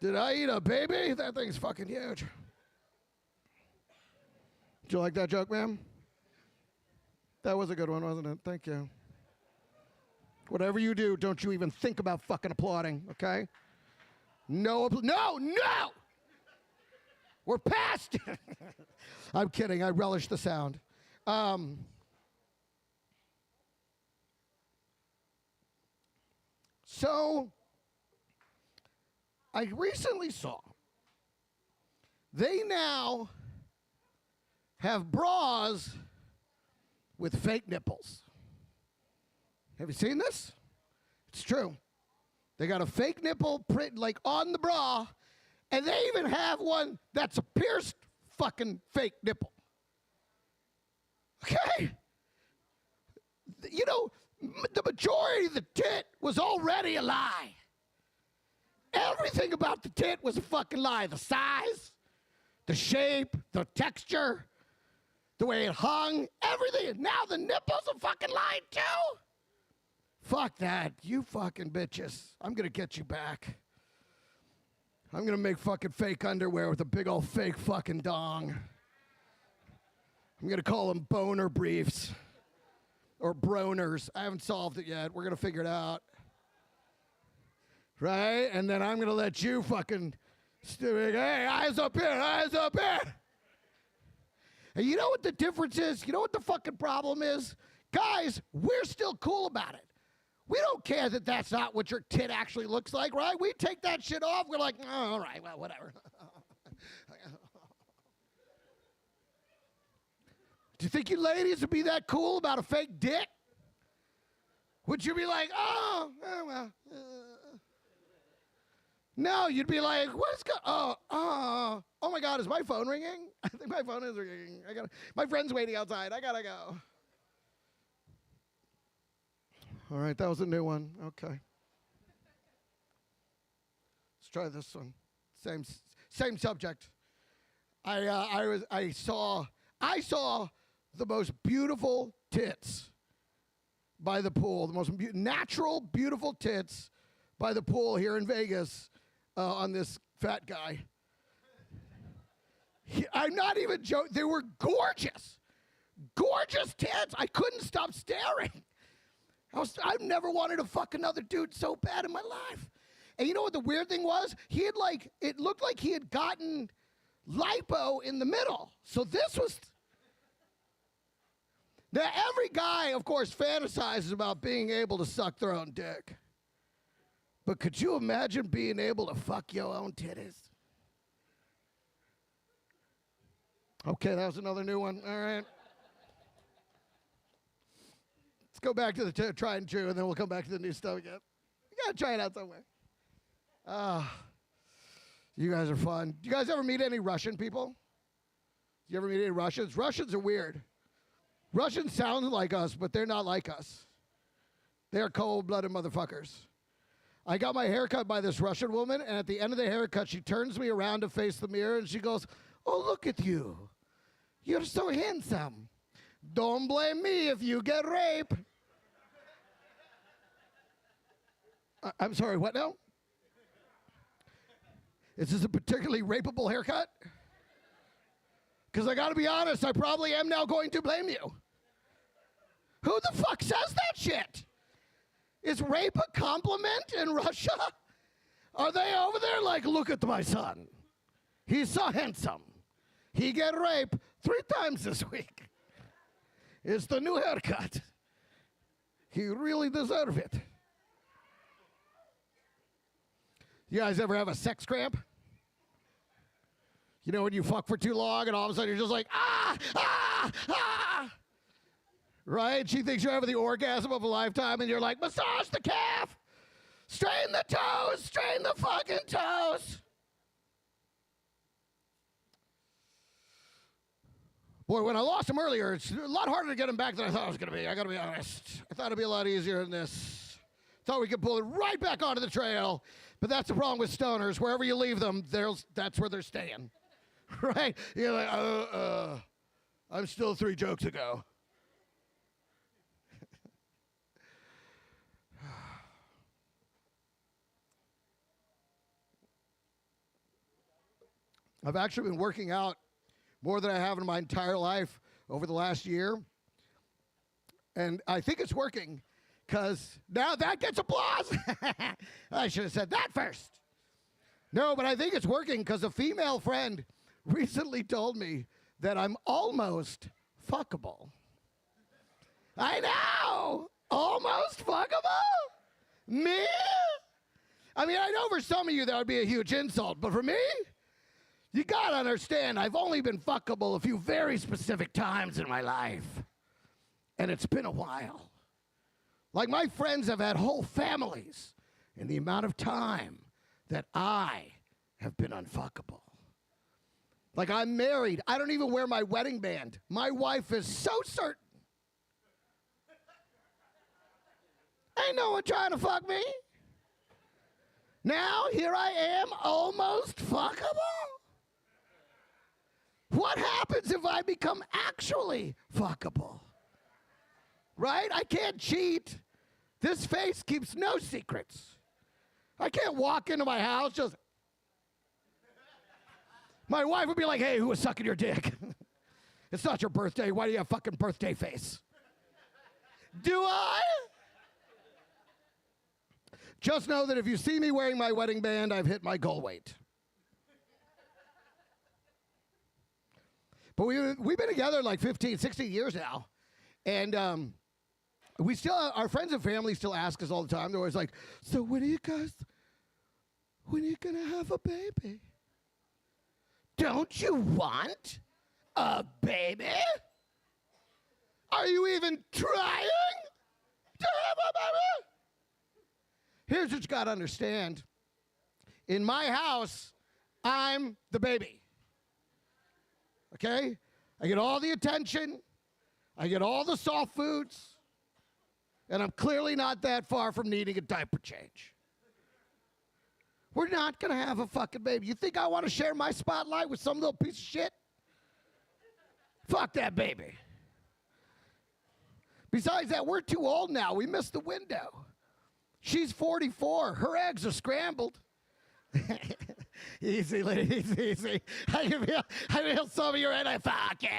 Did I eat a baby? That thing's fucking huge. Did you like that joke, ma'am? That was a good one, wasn't it? Thank you. Whatever you do, don't you even think about fucking applauding, okay? No. We're past it. I'm kidding. I relish the sound. So, I recently saw they now have bras with fake nipples. Have you seen this? It's true. They got a fake nipple print like on the bra, and they even have one that's a pierced fucking fake nipple. Okay? You know, the majority of the tit was already a lie. Everything about the tit was a fucking lie. The size, the shape, the texture, the way it hung, everything. Now the nipples are fucking lying too. Fuck that. You fucking bitches. I'm going to get you back. I'm going to make fucking fake underwear with a big old fake fucking dong. I'm going to call them boner briefs. Or broners. I haven't solved it yet. We're going to figure it out. Right? And then I'm going to let you fucking stupid. Hey, eyes up here, eyes up here. And you know what the difference is? You know what the fucking problem is? Guys, we're still cool about it. We don't care that that's not what your tit actually looks like, right? We take that shit off. We're like, oh, all right, well, whatever. Do you think you ladies would be that cool about a fake dick? Would you be like, oh, well. No, you'd be like, what is oh my God, is my phone ringing? I think my phone is ringing. My friend's waiting outside. I gotta go. All right, that was a new one. Okay. Let's try this one. Same subject. I saw the most beautiful tits by the pool, the most natural, beautiful tits by the pool here in Vegas on this fat guy. I'm not even joking. They were gorgeous. Gorgeous tits. I couldn't stop staring. I've never wanted to fuck another dude so bad in my life. And you know what the weird thing was? It looked like he had gotten lipo in the middle. So this was... Now, every guy, of course, fantasizes about being able to suck their own dick. But could you imagine being able to fuck your own titties? Okay, that was another new one. All right. Let's go back to the try and true, and then we'll come back to the new stuff again. You got to try it out somewhere. You guys are fun. Do you guys ever meet any Russian people? Do you ever meet any Russians? Russians are weird. Russians sound like us, but they're not like us. They're cold-blooded motherfuckers. I got my hair cut by this Russian woman, and at the end of the haircut, she turns me around to face the mirror, and she goes, oh, look at you. You're so handsome. Don't blame me if you get raped. I'm sorry, what now? Is this a particularly rapeable haircut? Because I got to be honest, I probably am now going to blame you. Who the fuck says that shit? Is rape a compliment in Russia? Are they over there like, look at my son. He's so handsome. He get raped 3 times this week. It's the new haircut. He really deserves it. You guys ever have a sex cramp? You know when you fuck for too long and all of a sudden you're just like, ah, ah, ah. Right? She thinks you're having the orgasm of a lifetime and you're like, massage the calf. Strain the toes. Strain the fucking toes. Boy, when I lost him earlier, it's a lot harder to get him back than I thought it was going to be. I got to be honest. I thought it'd be a lot easier than this. Thought we could pull it right back onto the trail. But that's the problem with stoners. Wherever you leave them, that's where they're staying. Right? You're like, I'm still 3 jokes ago. I've actually been working out more than I have in my entire life over the last year. And I think it's working because now that gets applause. I should have said that first. No, but I think it's working because a female friend recently told me that I'm almost fuckable. I know! Almost fuckable? Me? I mean, I know for some of you that would be a huge insult, but for me, you gotta understand, I've only been fuckable a few very specific times in my life. And it's been a while. Like my friends have had whole families in the amount of time that I have been unfuckable. Like I'm married. I don't even wear my wedding band. My wife is so certain. Ain't no one trying to fuck me. Now, here I am, almost fuckable. What happens if I become actually fuckable? Right? I can't cheat. This face keeps no secrets. I can't walk into my house just... My wife would be like, hey, who was sucking your dick? It's not your birthday. Why do you have fucking birthday face? Do I? Just know that if you see me wearing my wedding band, I've hit my goal weight. But we've been together like 15, 16 years now. And we still, our friends and family still ask us all the time. They're always like, so when are you going to have a baby? Don't you want a baby? Are you even trying to have a baby? Here's what you got to understand. In my house, I'm the baby. Okay? I get all the attention. I get all the soft foods. And I'm clearly not that far from needing a diaper change. We're not going to have a fucking baby. You think I want to share my spotlight with some little piece of shit? Fuck that baby. Besides that, we're too old now. We missed the window. She's 44. Her eggs are scrambled. Easy, ladies, easy. I feel some of you right. Fuck you.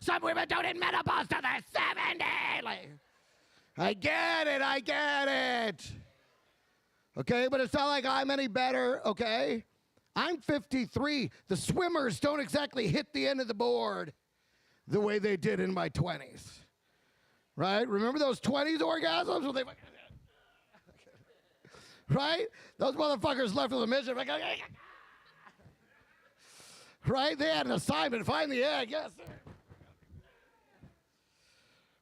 Some women don't hit menopause till they're 70. Like, I get it. Okay, but it's not like I'm any better, okay? I'm 53. The swimmers don't exactly hit the end of the board the way they did in my 20s. Right? Remember those 20s orgasms? When they, right? Those motherfuckers left with a midget. Right? They had an assignment. Find the egg. Yes, sir.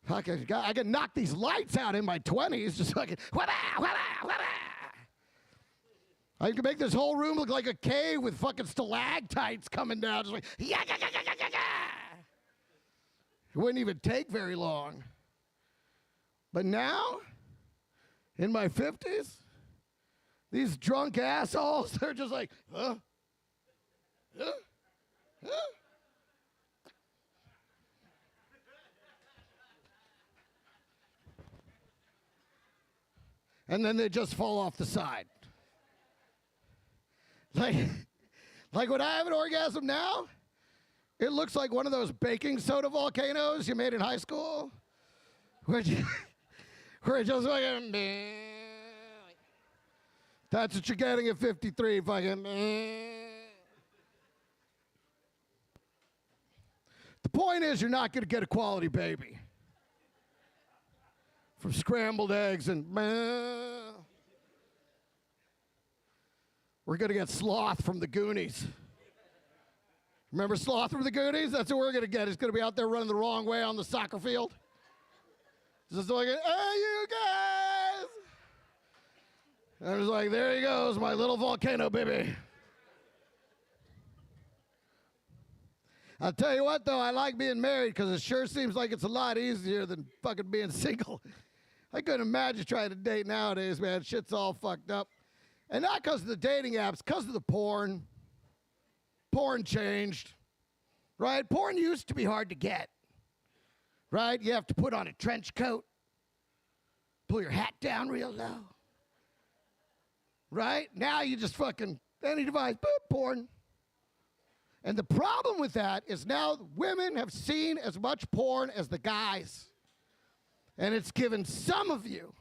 I can knock these lights out in my 20s. Just fucking. I can make this whole room look like a cave with fucking stalactites coming down. Just like, It wouldn't even take very long. But now, in my 50s, these drunk assholes, they're just like, huh? And then they just fall off the side. Like when I have an orgasm now, it looks like one of those baking soda volcanoes you made in high school. Where it just fucking, that's what you're getting at 53, fucking. The point is, you're not going to get a quality baby from scrambled eggs and. We're going to get Sloth from the Goonies. Remember Sloth from the Goonies? That's what we're going to get. He's going to be out there running the wrong way on the soccer field. Just like, hey, you guys. And I was like, there he goes, my little volcano baby. I'll tell you what, though, I like being married because it sure seems like it's a lot easier than fucking being single. I couldn't imagine trying to date nowadays, man. Shit's all fucked up. And not because of the dating apps, because of the porn. Porn changed, right? Porn used to be hard to get, right? You have to put on a trench coat, pull your hat down real low, right? Now you just fucking, any device, boop, porn. And the problem with that is now women have seen as much porn as the guys. And it's given some of you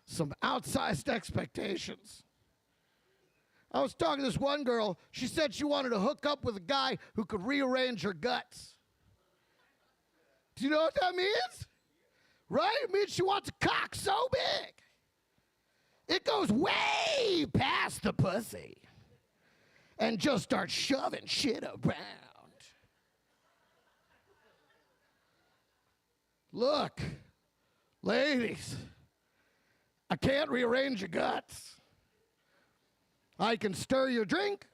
some outsized expectations. I was talking to this one girl. She said she wanted to hook up with a guy who could rearrange her guts. Do you know what that means? Right? It means she wants a cock so big. It goes way past the pussy and just starts shoving shit around. Look, ladies, I can't rearrange your guts. I can stir your drink.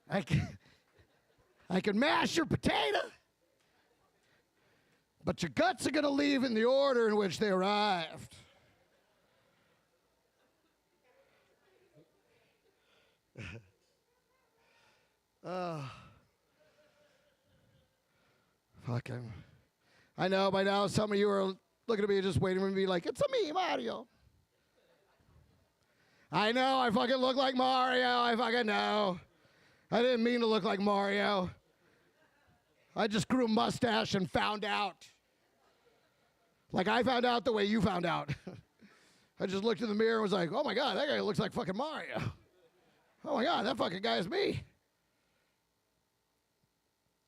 I can mash your potato. But your guts are going to leave in the order in which they arrived. Fucking. I know by now some of you are looking at me just waiting for me to be like, it's a me, Mario. I know, I fucking look like Mario. I fucking know. I didn't mean to look like Mario. I just grew a mustache and found out. Like I found out the way you found out. I just looked in the mirror and was like, oh my God, that guy looks like fucking Mario. Oh my God, that fucking guy is me.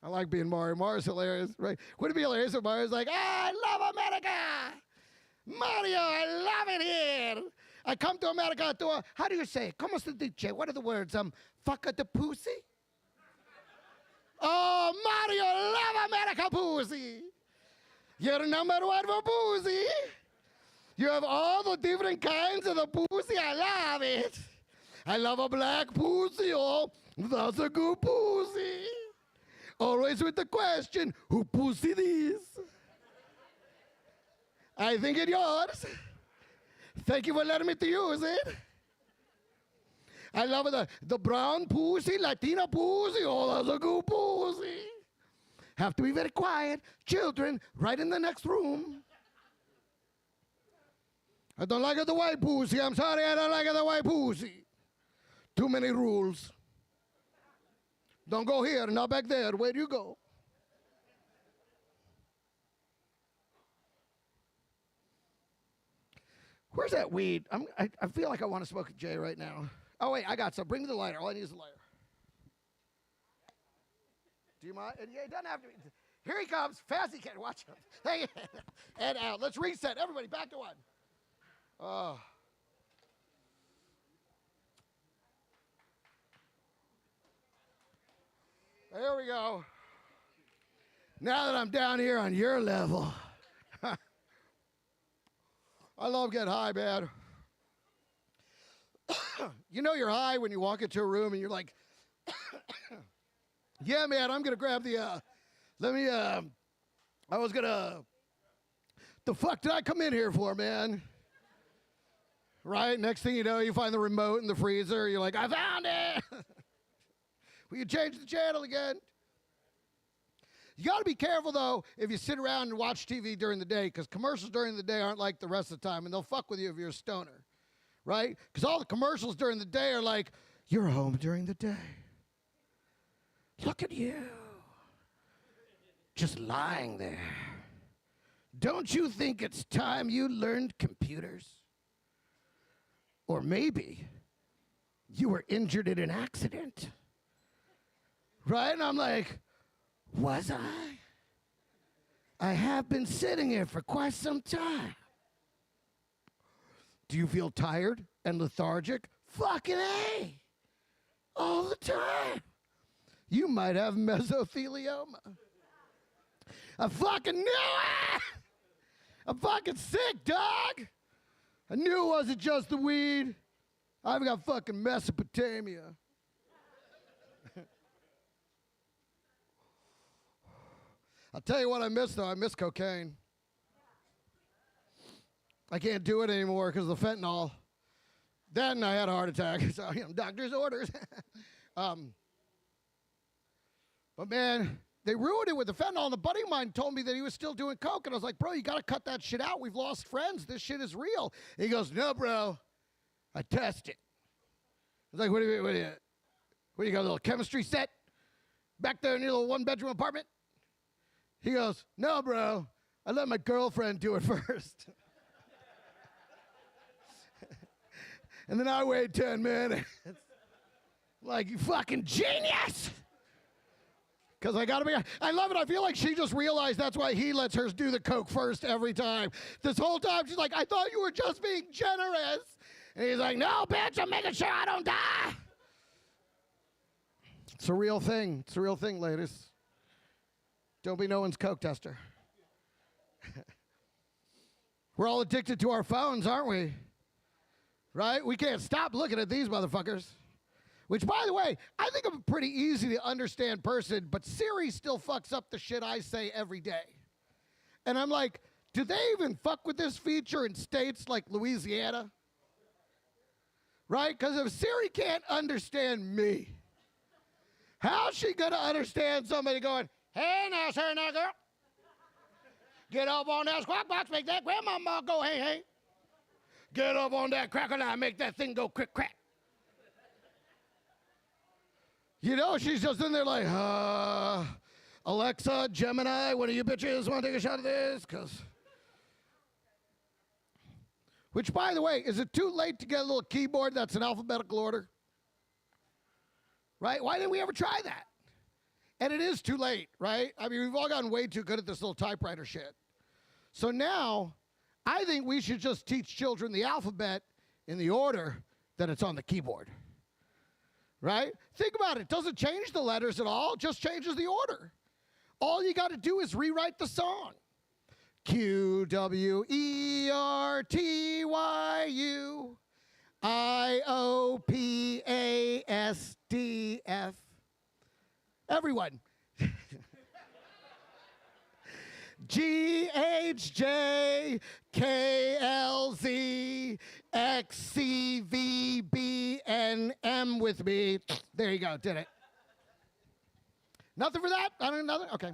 I like being Mario. Mario's hilarious, right? Wouldn't it be hilarious if Mario's like, I love America. Mario, I love it here. I come to America to, how do you say, como se dice? What are the words? Fuck the pussy? Oh, Mario, love America pussy. You're number one for pussy. You have all the different kinds of the pussy. I love it. I love a black pussy. Oh, that's a good pussy. Always with the question, who pussy this? I think it's yours. Thank you for letting me to use it. I love the brown pussy, Latina pussy. Oh, that's a good pussy. Have to be very quiet. Children, right in the next room. I don't like the white pussy. I'm sorry, I don't like the white pussy. Too many rules. Don't go here, not back there. Where do you go? Where's that weed? I feel like I want to smoke a J right now. Oh, wait, I got some. Bring me the lighter. All I need is a lighter. Do you mind? Yeah, it doesn't have to be. Here he comes. Fast he can. Watch him. Hey, and out. Let's reset. Everybody, back to one. Oh. There we go. Now that I'm down here on your level, I love getting high, man. You know you're high when you walk into a room and you're like, yeah, man, I'm going to grab the, the fuck did I come in here for, man? Right? Next thing you know, you find the remote in the freezer. You're like, I found it. Will you change the channel again? You got to be careful, though, if you sit around and watch TV during the day, because commercials during the day aren't like the rest of the time, and they'll fuck with you if you're a stoner, right? Because all the commercials during the day are like, you're home during the day. Look at you. Just lying there. Don't you think it's time you learned computers? Or maybe you were injured in an accident. Right? And I'm like, was I? I have been sitting here for quite some time. Do you feel tired and lethargic? Fucking A. All the time. You might have mesothelioma. I fucking knew it! I'm fucking sick, dog! I knew it wasn't just the weed. I've got fucking Mesopotamia. I'll tell you what I miss, though. I miss cocaine. I can't do it anymore because of the fentanyl. Then I had a heart attack. So, doctor's orders. But, man, they ruined it with the fentanyl. And a buddy of mine told me that he was still doing coke. And I was like, bro, you got to cut that shit out. We've lost friends. This shit is real. And he goes, no, bro. I test it. I was like, what do you got, a little chemistry set back there in your little one-bedroom apartment? He goes, no, bro. I let my girlfriend do it first. And then I wait 10 minutes. Like, you fucking genius! Because I love it. I feel like she just realized that's why he lets her do the coke first every time. This whole time, she's like, I thought you were just being generous. And he's like, no, bitch, I'm making sure I don't die. It's a real thing. It's a real thing, ladies. Don't be no one's coke tester. We're all addicted to our phones, aren't we? Right? We can't stop looking at these motherfuckers. Which, by the way, I think I'm a pretty easy to understand person, but Siri still fucks up the shit I say every day. And I'm like, do they even fuck with this feature in states like Louisiana? Right? Because if Siri can't understand me, how's she going to understand somebody going, hey, now, sir, now, girl. Get up on that squawk box, make that grandmama go, hey, hey. Get up on that cracker line, make that thing go crick, crack. You know, she's just in there like, Alexa, Gemini, one of you bitches want to take a shot of this? Which, by the way, is it too late to get a little keyboard that's in alphabetical order? Right? Why didn't we ever try that? And it is too late, right? I mean, we've all gotten way too good at this little typewriter shit. So now, I think we should just teach children the alphabet in the order that it's on the keyboard. right? Think about it. It doesn't change the letters at all, it just changes the order. All you got to do is rewrite the song. QWERTYUIOPASDF. Everyone. GHJKLZXCVBNM with me. There you go, did it. Nothing for that? I don't know, nothing? Okay.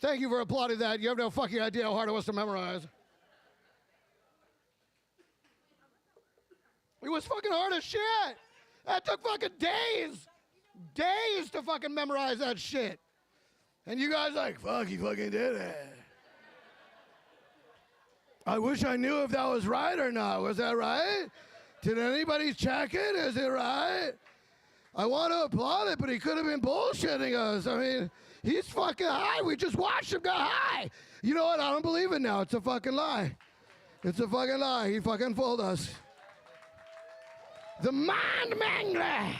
Thank you for applauding that. You have no fucking idea how hard it was to memorize. It was fucking hard as shit. That took fucking days. Days to fucking memorize that shit. And you guys like, fuck, you fucking did it. I wish I knew if that was right or not. Was that right? Did anybody check it? Is it right? I want to applaud it, but he could have been bullshitting us. I mean, he's fucking high. We just watched him go high. You know what? I don't believe it now. It's a fucking lie. It's a fucking lie. He fucking fooled us. The mind mangler.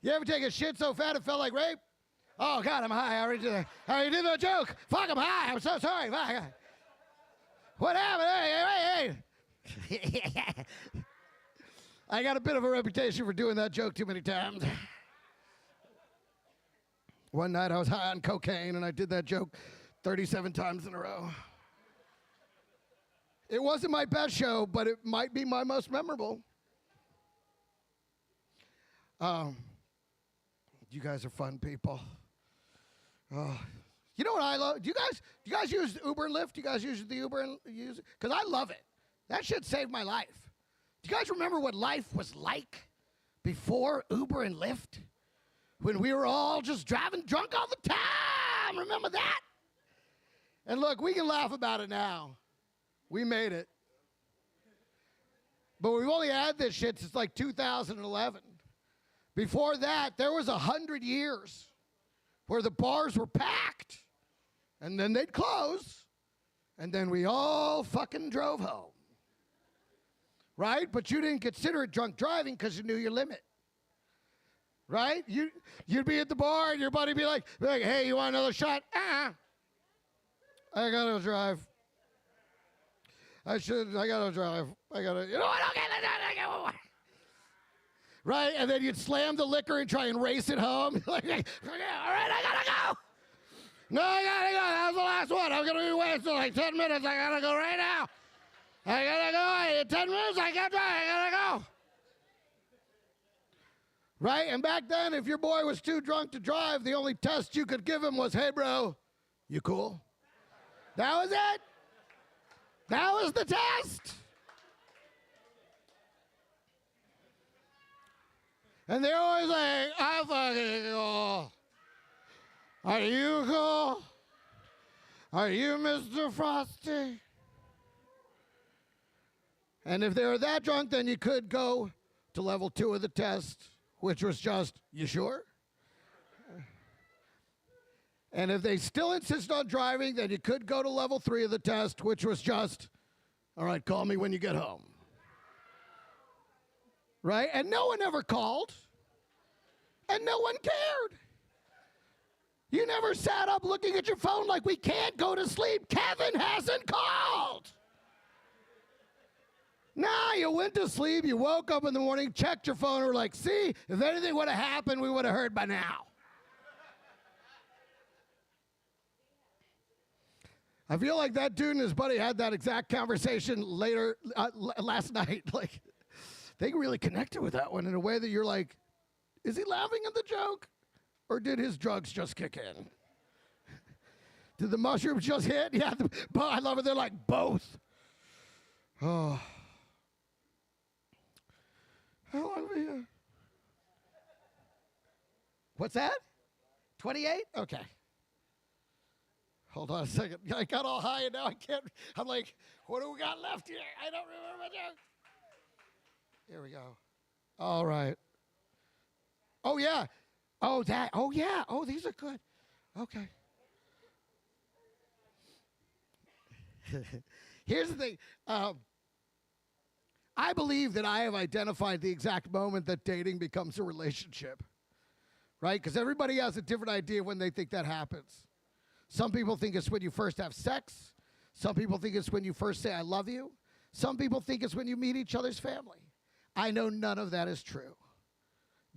You ever take a shit so fat it felt like rape? Oh, God, I'm high. I already did that joke. Fuck, I'm high. I'm so sorry. Fuck. What happened? Hey. I got a bit of a reputation for doing that joke too many times. One night I was high on cocaine and I did that joke 37 times in a row. It wasn't my best show, but it might be my most memorable. You guys are fun people. You know what I love? Do you guys use Uber and Lyft? Do you guys use the Uber and use it? Because I love it. That shit saved my life. Do you guys remember what life was like before Uber and Lyft? When we were all just driving drunk all the time. Remember that? And look, we can laugh about it now. We made it. But we've only had this shit since like 2011. Before that, there was 100 years where the bars were packed, and then they'd close, and then we all fucking drove home. Right? But you didn't consider it drunk driving because you knew your limit. Right? You'd be at the bar, and your buddy would be like, hey, you want another shot? I gotta drive. I gotta drive. You know what? Okay, I got one more. Right? And then you'd slam the liquor and try and race it home. Like, all right, I gotta go. No, I gotta go. That was the last one. I'm gonna be wasting like 10 minutes. I gotta go right now. I gotta go. In 10 minutes, I can't drive. I gotta go. Right? And back then, if your boy was too drunk to drive, the only test you could give him was, hey, bro, you cool? That was it. That was the test. And they're always like, I'm fucking cool. Are you cool? Are you Mr. Frosty? And if they were that drunk, then you could go to level 2 of the test, which was just, you sure? And if they still insist on driving, then you could go to level 3 of the test, which was just, all right, call me when you get home. Right? And no one ever called. And no one cared. You never sat up looking at your phone like, we can't go to sleep. Kevin hasn't called. Nah, you went to sleep, you woke up in the morning, checked your phone, and were like, see, if anything would have happened, we would have heard by now. I feel like that dude and his buddy had that exact conversation later, last night. Like, they really connected with that one in a way that you're like, is he laughing at the joke? Or did his drugs just kick in? Did the mushrooms just hit? Yeah, I love it. They're like, both. Oh. How long are we here? What's that? 28? Okay. Hold on a second. I got all high and now I can't. I'm like, what do we got left here? I don't remember my joke. Here we go. All right. Oh, yeah. Oh, that. Oh, yeah. Oh, these are good. Okay. Here's the thing. I believe that I have identified the exact moment that dating becomes a relationship, right? Because everybody has a different idea when they think that happens. Some people think it's when you first have sex. Some people think it's when you first say, I love you. Some people think it's when you meet each other's family. I know none of that is true.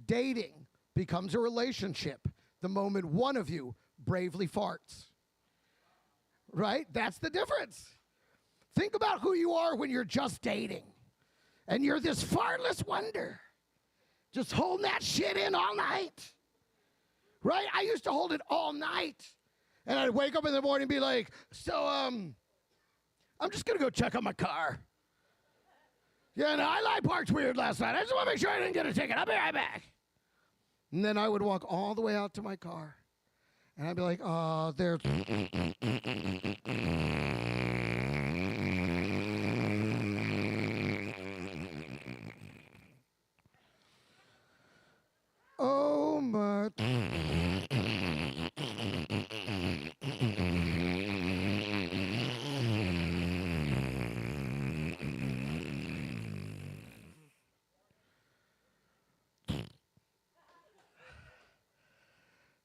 Dating becomes a relationship the moment one of you bravely farts. Right? That's the difference. Think about who you are when you're just dating. And you're this fartless wonder. Just holding that shit in all night. Right? I used to hold it all night. And I'd wake up in the morning and be like, so, I'm just going to go check on my car. Yeah, no, I parked weird last night. I just want to make sure I didn't get a ticket. I'll be right back. And then I would walk all the way out to my car. And I'd be like, oh, there's... oh, my...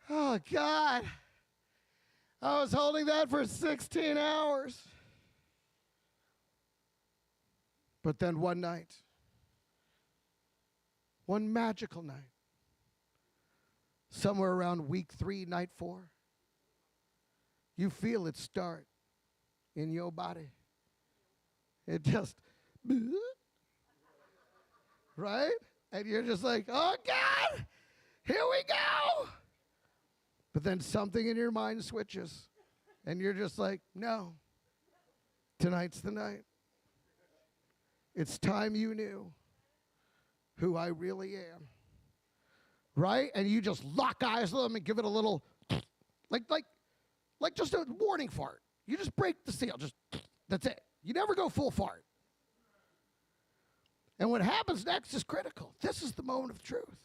Oh, God. I was holding that for 16 hours. But then one night, one magical night, somewhere around week 3, night 4, you feel it start in your body. It just, right? And you're just like, oh, God, here we go. But then something in your mind switches, and you're just like, no, tonight's the night. It's time you knew who I really am, right? And you just lock eyes with them and give it a little, like just a warning fart. You just break the seal, just, that's it. You never go full fart. And what happens next is critical. This is the moment of truth.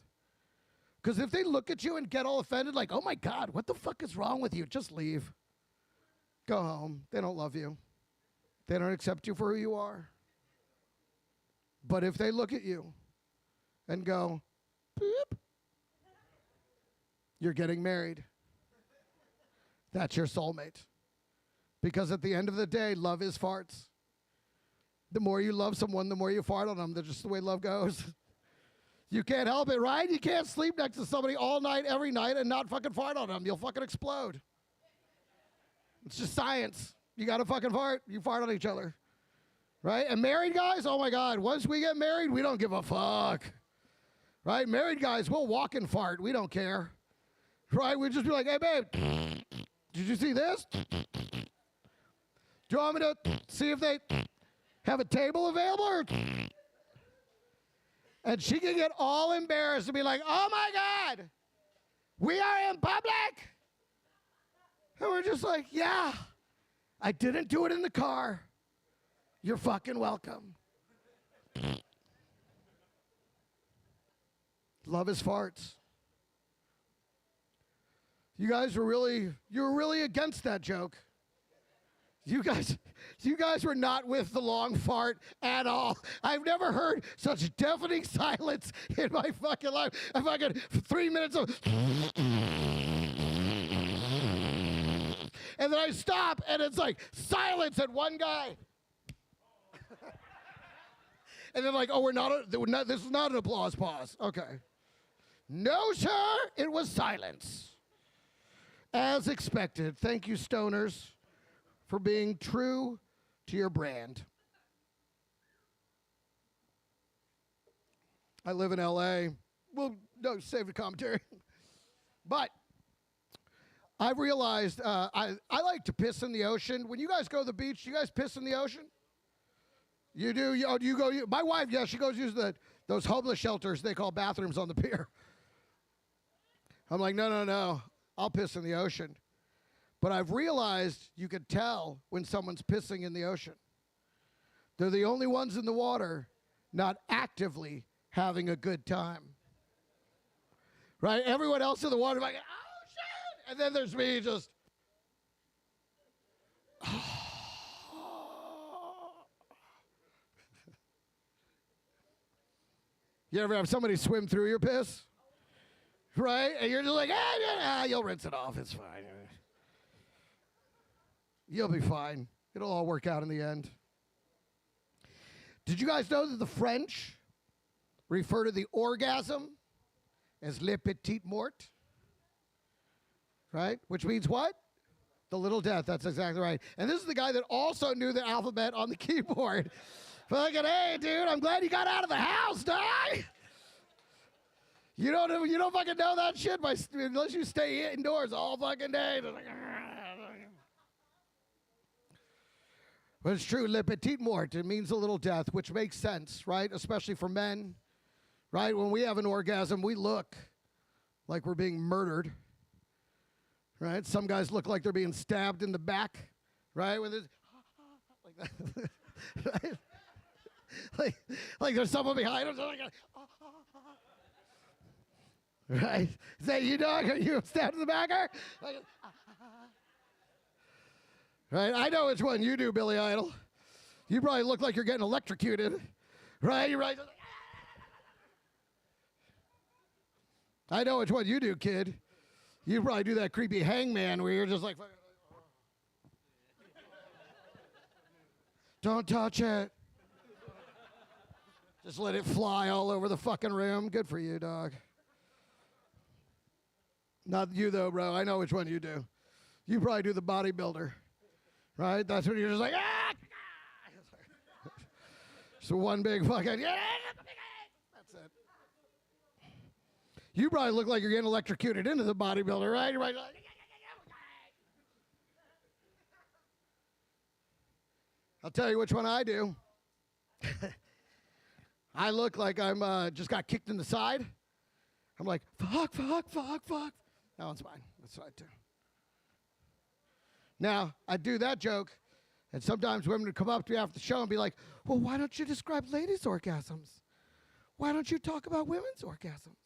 Because if they look at you and get all offended, like, oh, my God, what the fuck is wrong with you? Just leave. Go home. They don't love you. They don't accept you for who you are. But if they look at you and go, boop, you're getting married. That's your soulmate. Because at the end of the day, love is farts. The more you love someone, the more you fart on them. That's just the way love goes. You can't help it, right? You can't sleep next to somebody all night, every night, and not fucking fart on them. You'll fucking explode. It's just science. You got to fucking fart. You fart on each other. Right? And married guys, oh my God, once we get married, we don't give a fuck. Right? Married guys, we'll walk and fart. We don't care. Right? We just be like, hey, babe, did you see this? Do you want me to see if they have a table available? Or and she can get all embarrassed and be like, oh my God, we are in public? And we're just like, yeah, I didn't do it in the car. You're fucking welcome. Love is farts. You were really against that joke. You guys were not with the long fart at all. I've never heard such deafening silence in my fucking life. I fucking 3 minutes of, and then I stop, and it's like silence and one guy. And then like, oh, this is not an applause pause. Okay. No, sir, it was silence. As expected. Thank you, stoners, for being true to your brand. I live in LA. Well, no, save the commentary. But I've realized I like to piss in the ocean. When you guys go to the beach, you guys piss in the ocean? You do? You go? My wife, yeah, she goes use those homeless shelters they call bathrooms on the pier. I'm like, no. I'll piss in the ocean. But I've realized you could tell when someone's pissing in the ocean. They're the only ones in the water not actively having a good time. Right? Everyone else in the water is like, oh, shit! And then there's me just, You ever have somebody swim through your piss? Right? And you're just like, you'll rinse it off. It's fine. You'll be fine. It'll all work out in the end. Did you guys know that the French refer to the orgasm as le petit mort? Right? Which means what? The little death. That's exactly right. And this is the guy that also knew the alphabet on the keyboard. Fucking, hey, dude, I'm glad you got out of the house, dog. You don't fucking know that shit unless you stay indoors all fucking day. But it's true, le petit mort, it means a little death, which makes sense, right? Especially for men, right? When we have an orgasm, we look like we're being murdered, right? Some guys look like they're being stabbed in the back, right? With this, like that, right? Like there's someone behind them. Right? Is that you, dog? Are you stabbed in the back? Right? I know which one you do, Billy Idol. You probably look like you're getting electrocuted. Right? You're right. I know which one you do, kid. You probably do that creepy hangman where you're just like, don't touch it. Just let it fly all over the fucking room. Good for you, dog. Not you, though, bro. I know which one you do. You probably do the bodybuilder, right? That's when you're just like, So one big fucking, that's it. You probably look like you're getting electrocuted into the bodybuilder, right? You're right. I'll tell you which one I do. I look like I'm just got kicked in the side. I'm like, fuck. That one's mine. That's what I do. Now, I do that joke, and sometimes women would come up to me after the show and be like, well, why don't you describe ladies' orgasms? Why don't you talk about women's orgasms?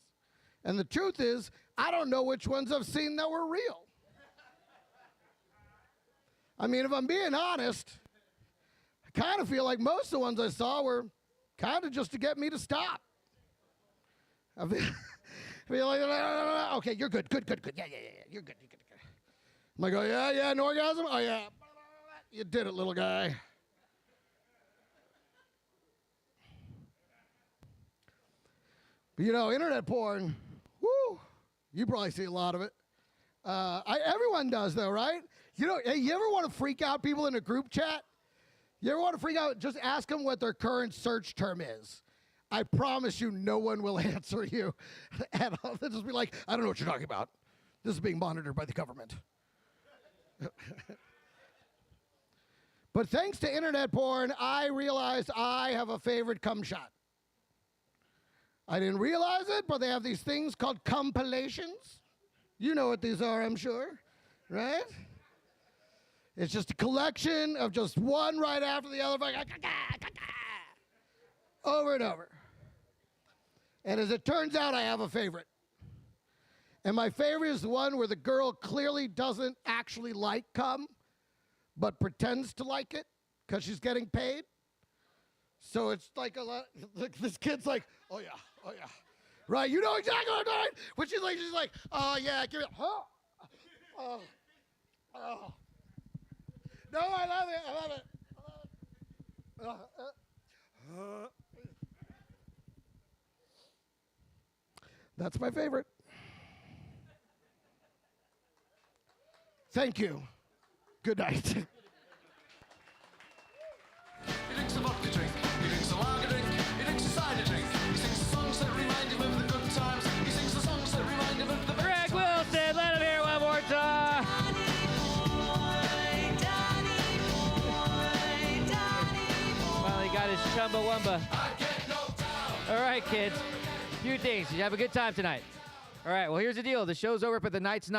And the truth is, I don't know which ones I've seen that were real. I mean, if I'm being honest, I kind of feel like most of the ones I saw were kind of just to get me to stop. I feel like, okay, you're good. Yeah, you're good. I'm like, oh, yeah, an orgasm? Oh, yeah. You did it, little guy. But, internet porn, woo, you probably see a lot of it. Everyone does, though, right? Hey, you ever want to freak out people in a group chat? You ever want to freak out? Just ask them what their current search term is. I promise you no one will answer you. And they'll just be like, I don't know what you're talking about. This is being monitored by the government. But thanks to internet porn, I realized I have a favorite cum shot. I didn't realize it, but they have these things called compilations. You know what these are, I'm sure, right? It's just a collection of just one right after the other, over and over. And as it turns out, I have a favorite. And my favorite is the one where the girl clearly doesn't actually like cum, but pretends to like it because she's getting paid. So it's like this kid's like, oh yeah. Right, you know exactly what I'm doing. But she's like, oh yeah, give it, oh. No, I love it. That's my favorite. Thank you. Good night. He drinks a vodka drink, he drinks a lager drink, he drinks a cider drink. He sings the songs that remind him of the good times. He sings the songs that remind him of the Greg Wilson, let him hear one more time. Finally got his Chumbawamba. All right, kids. Few things. Did you have a good time tonight? All right, well, here's the deal. The show's over, but the night's not.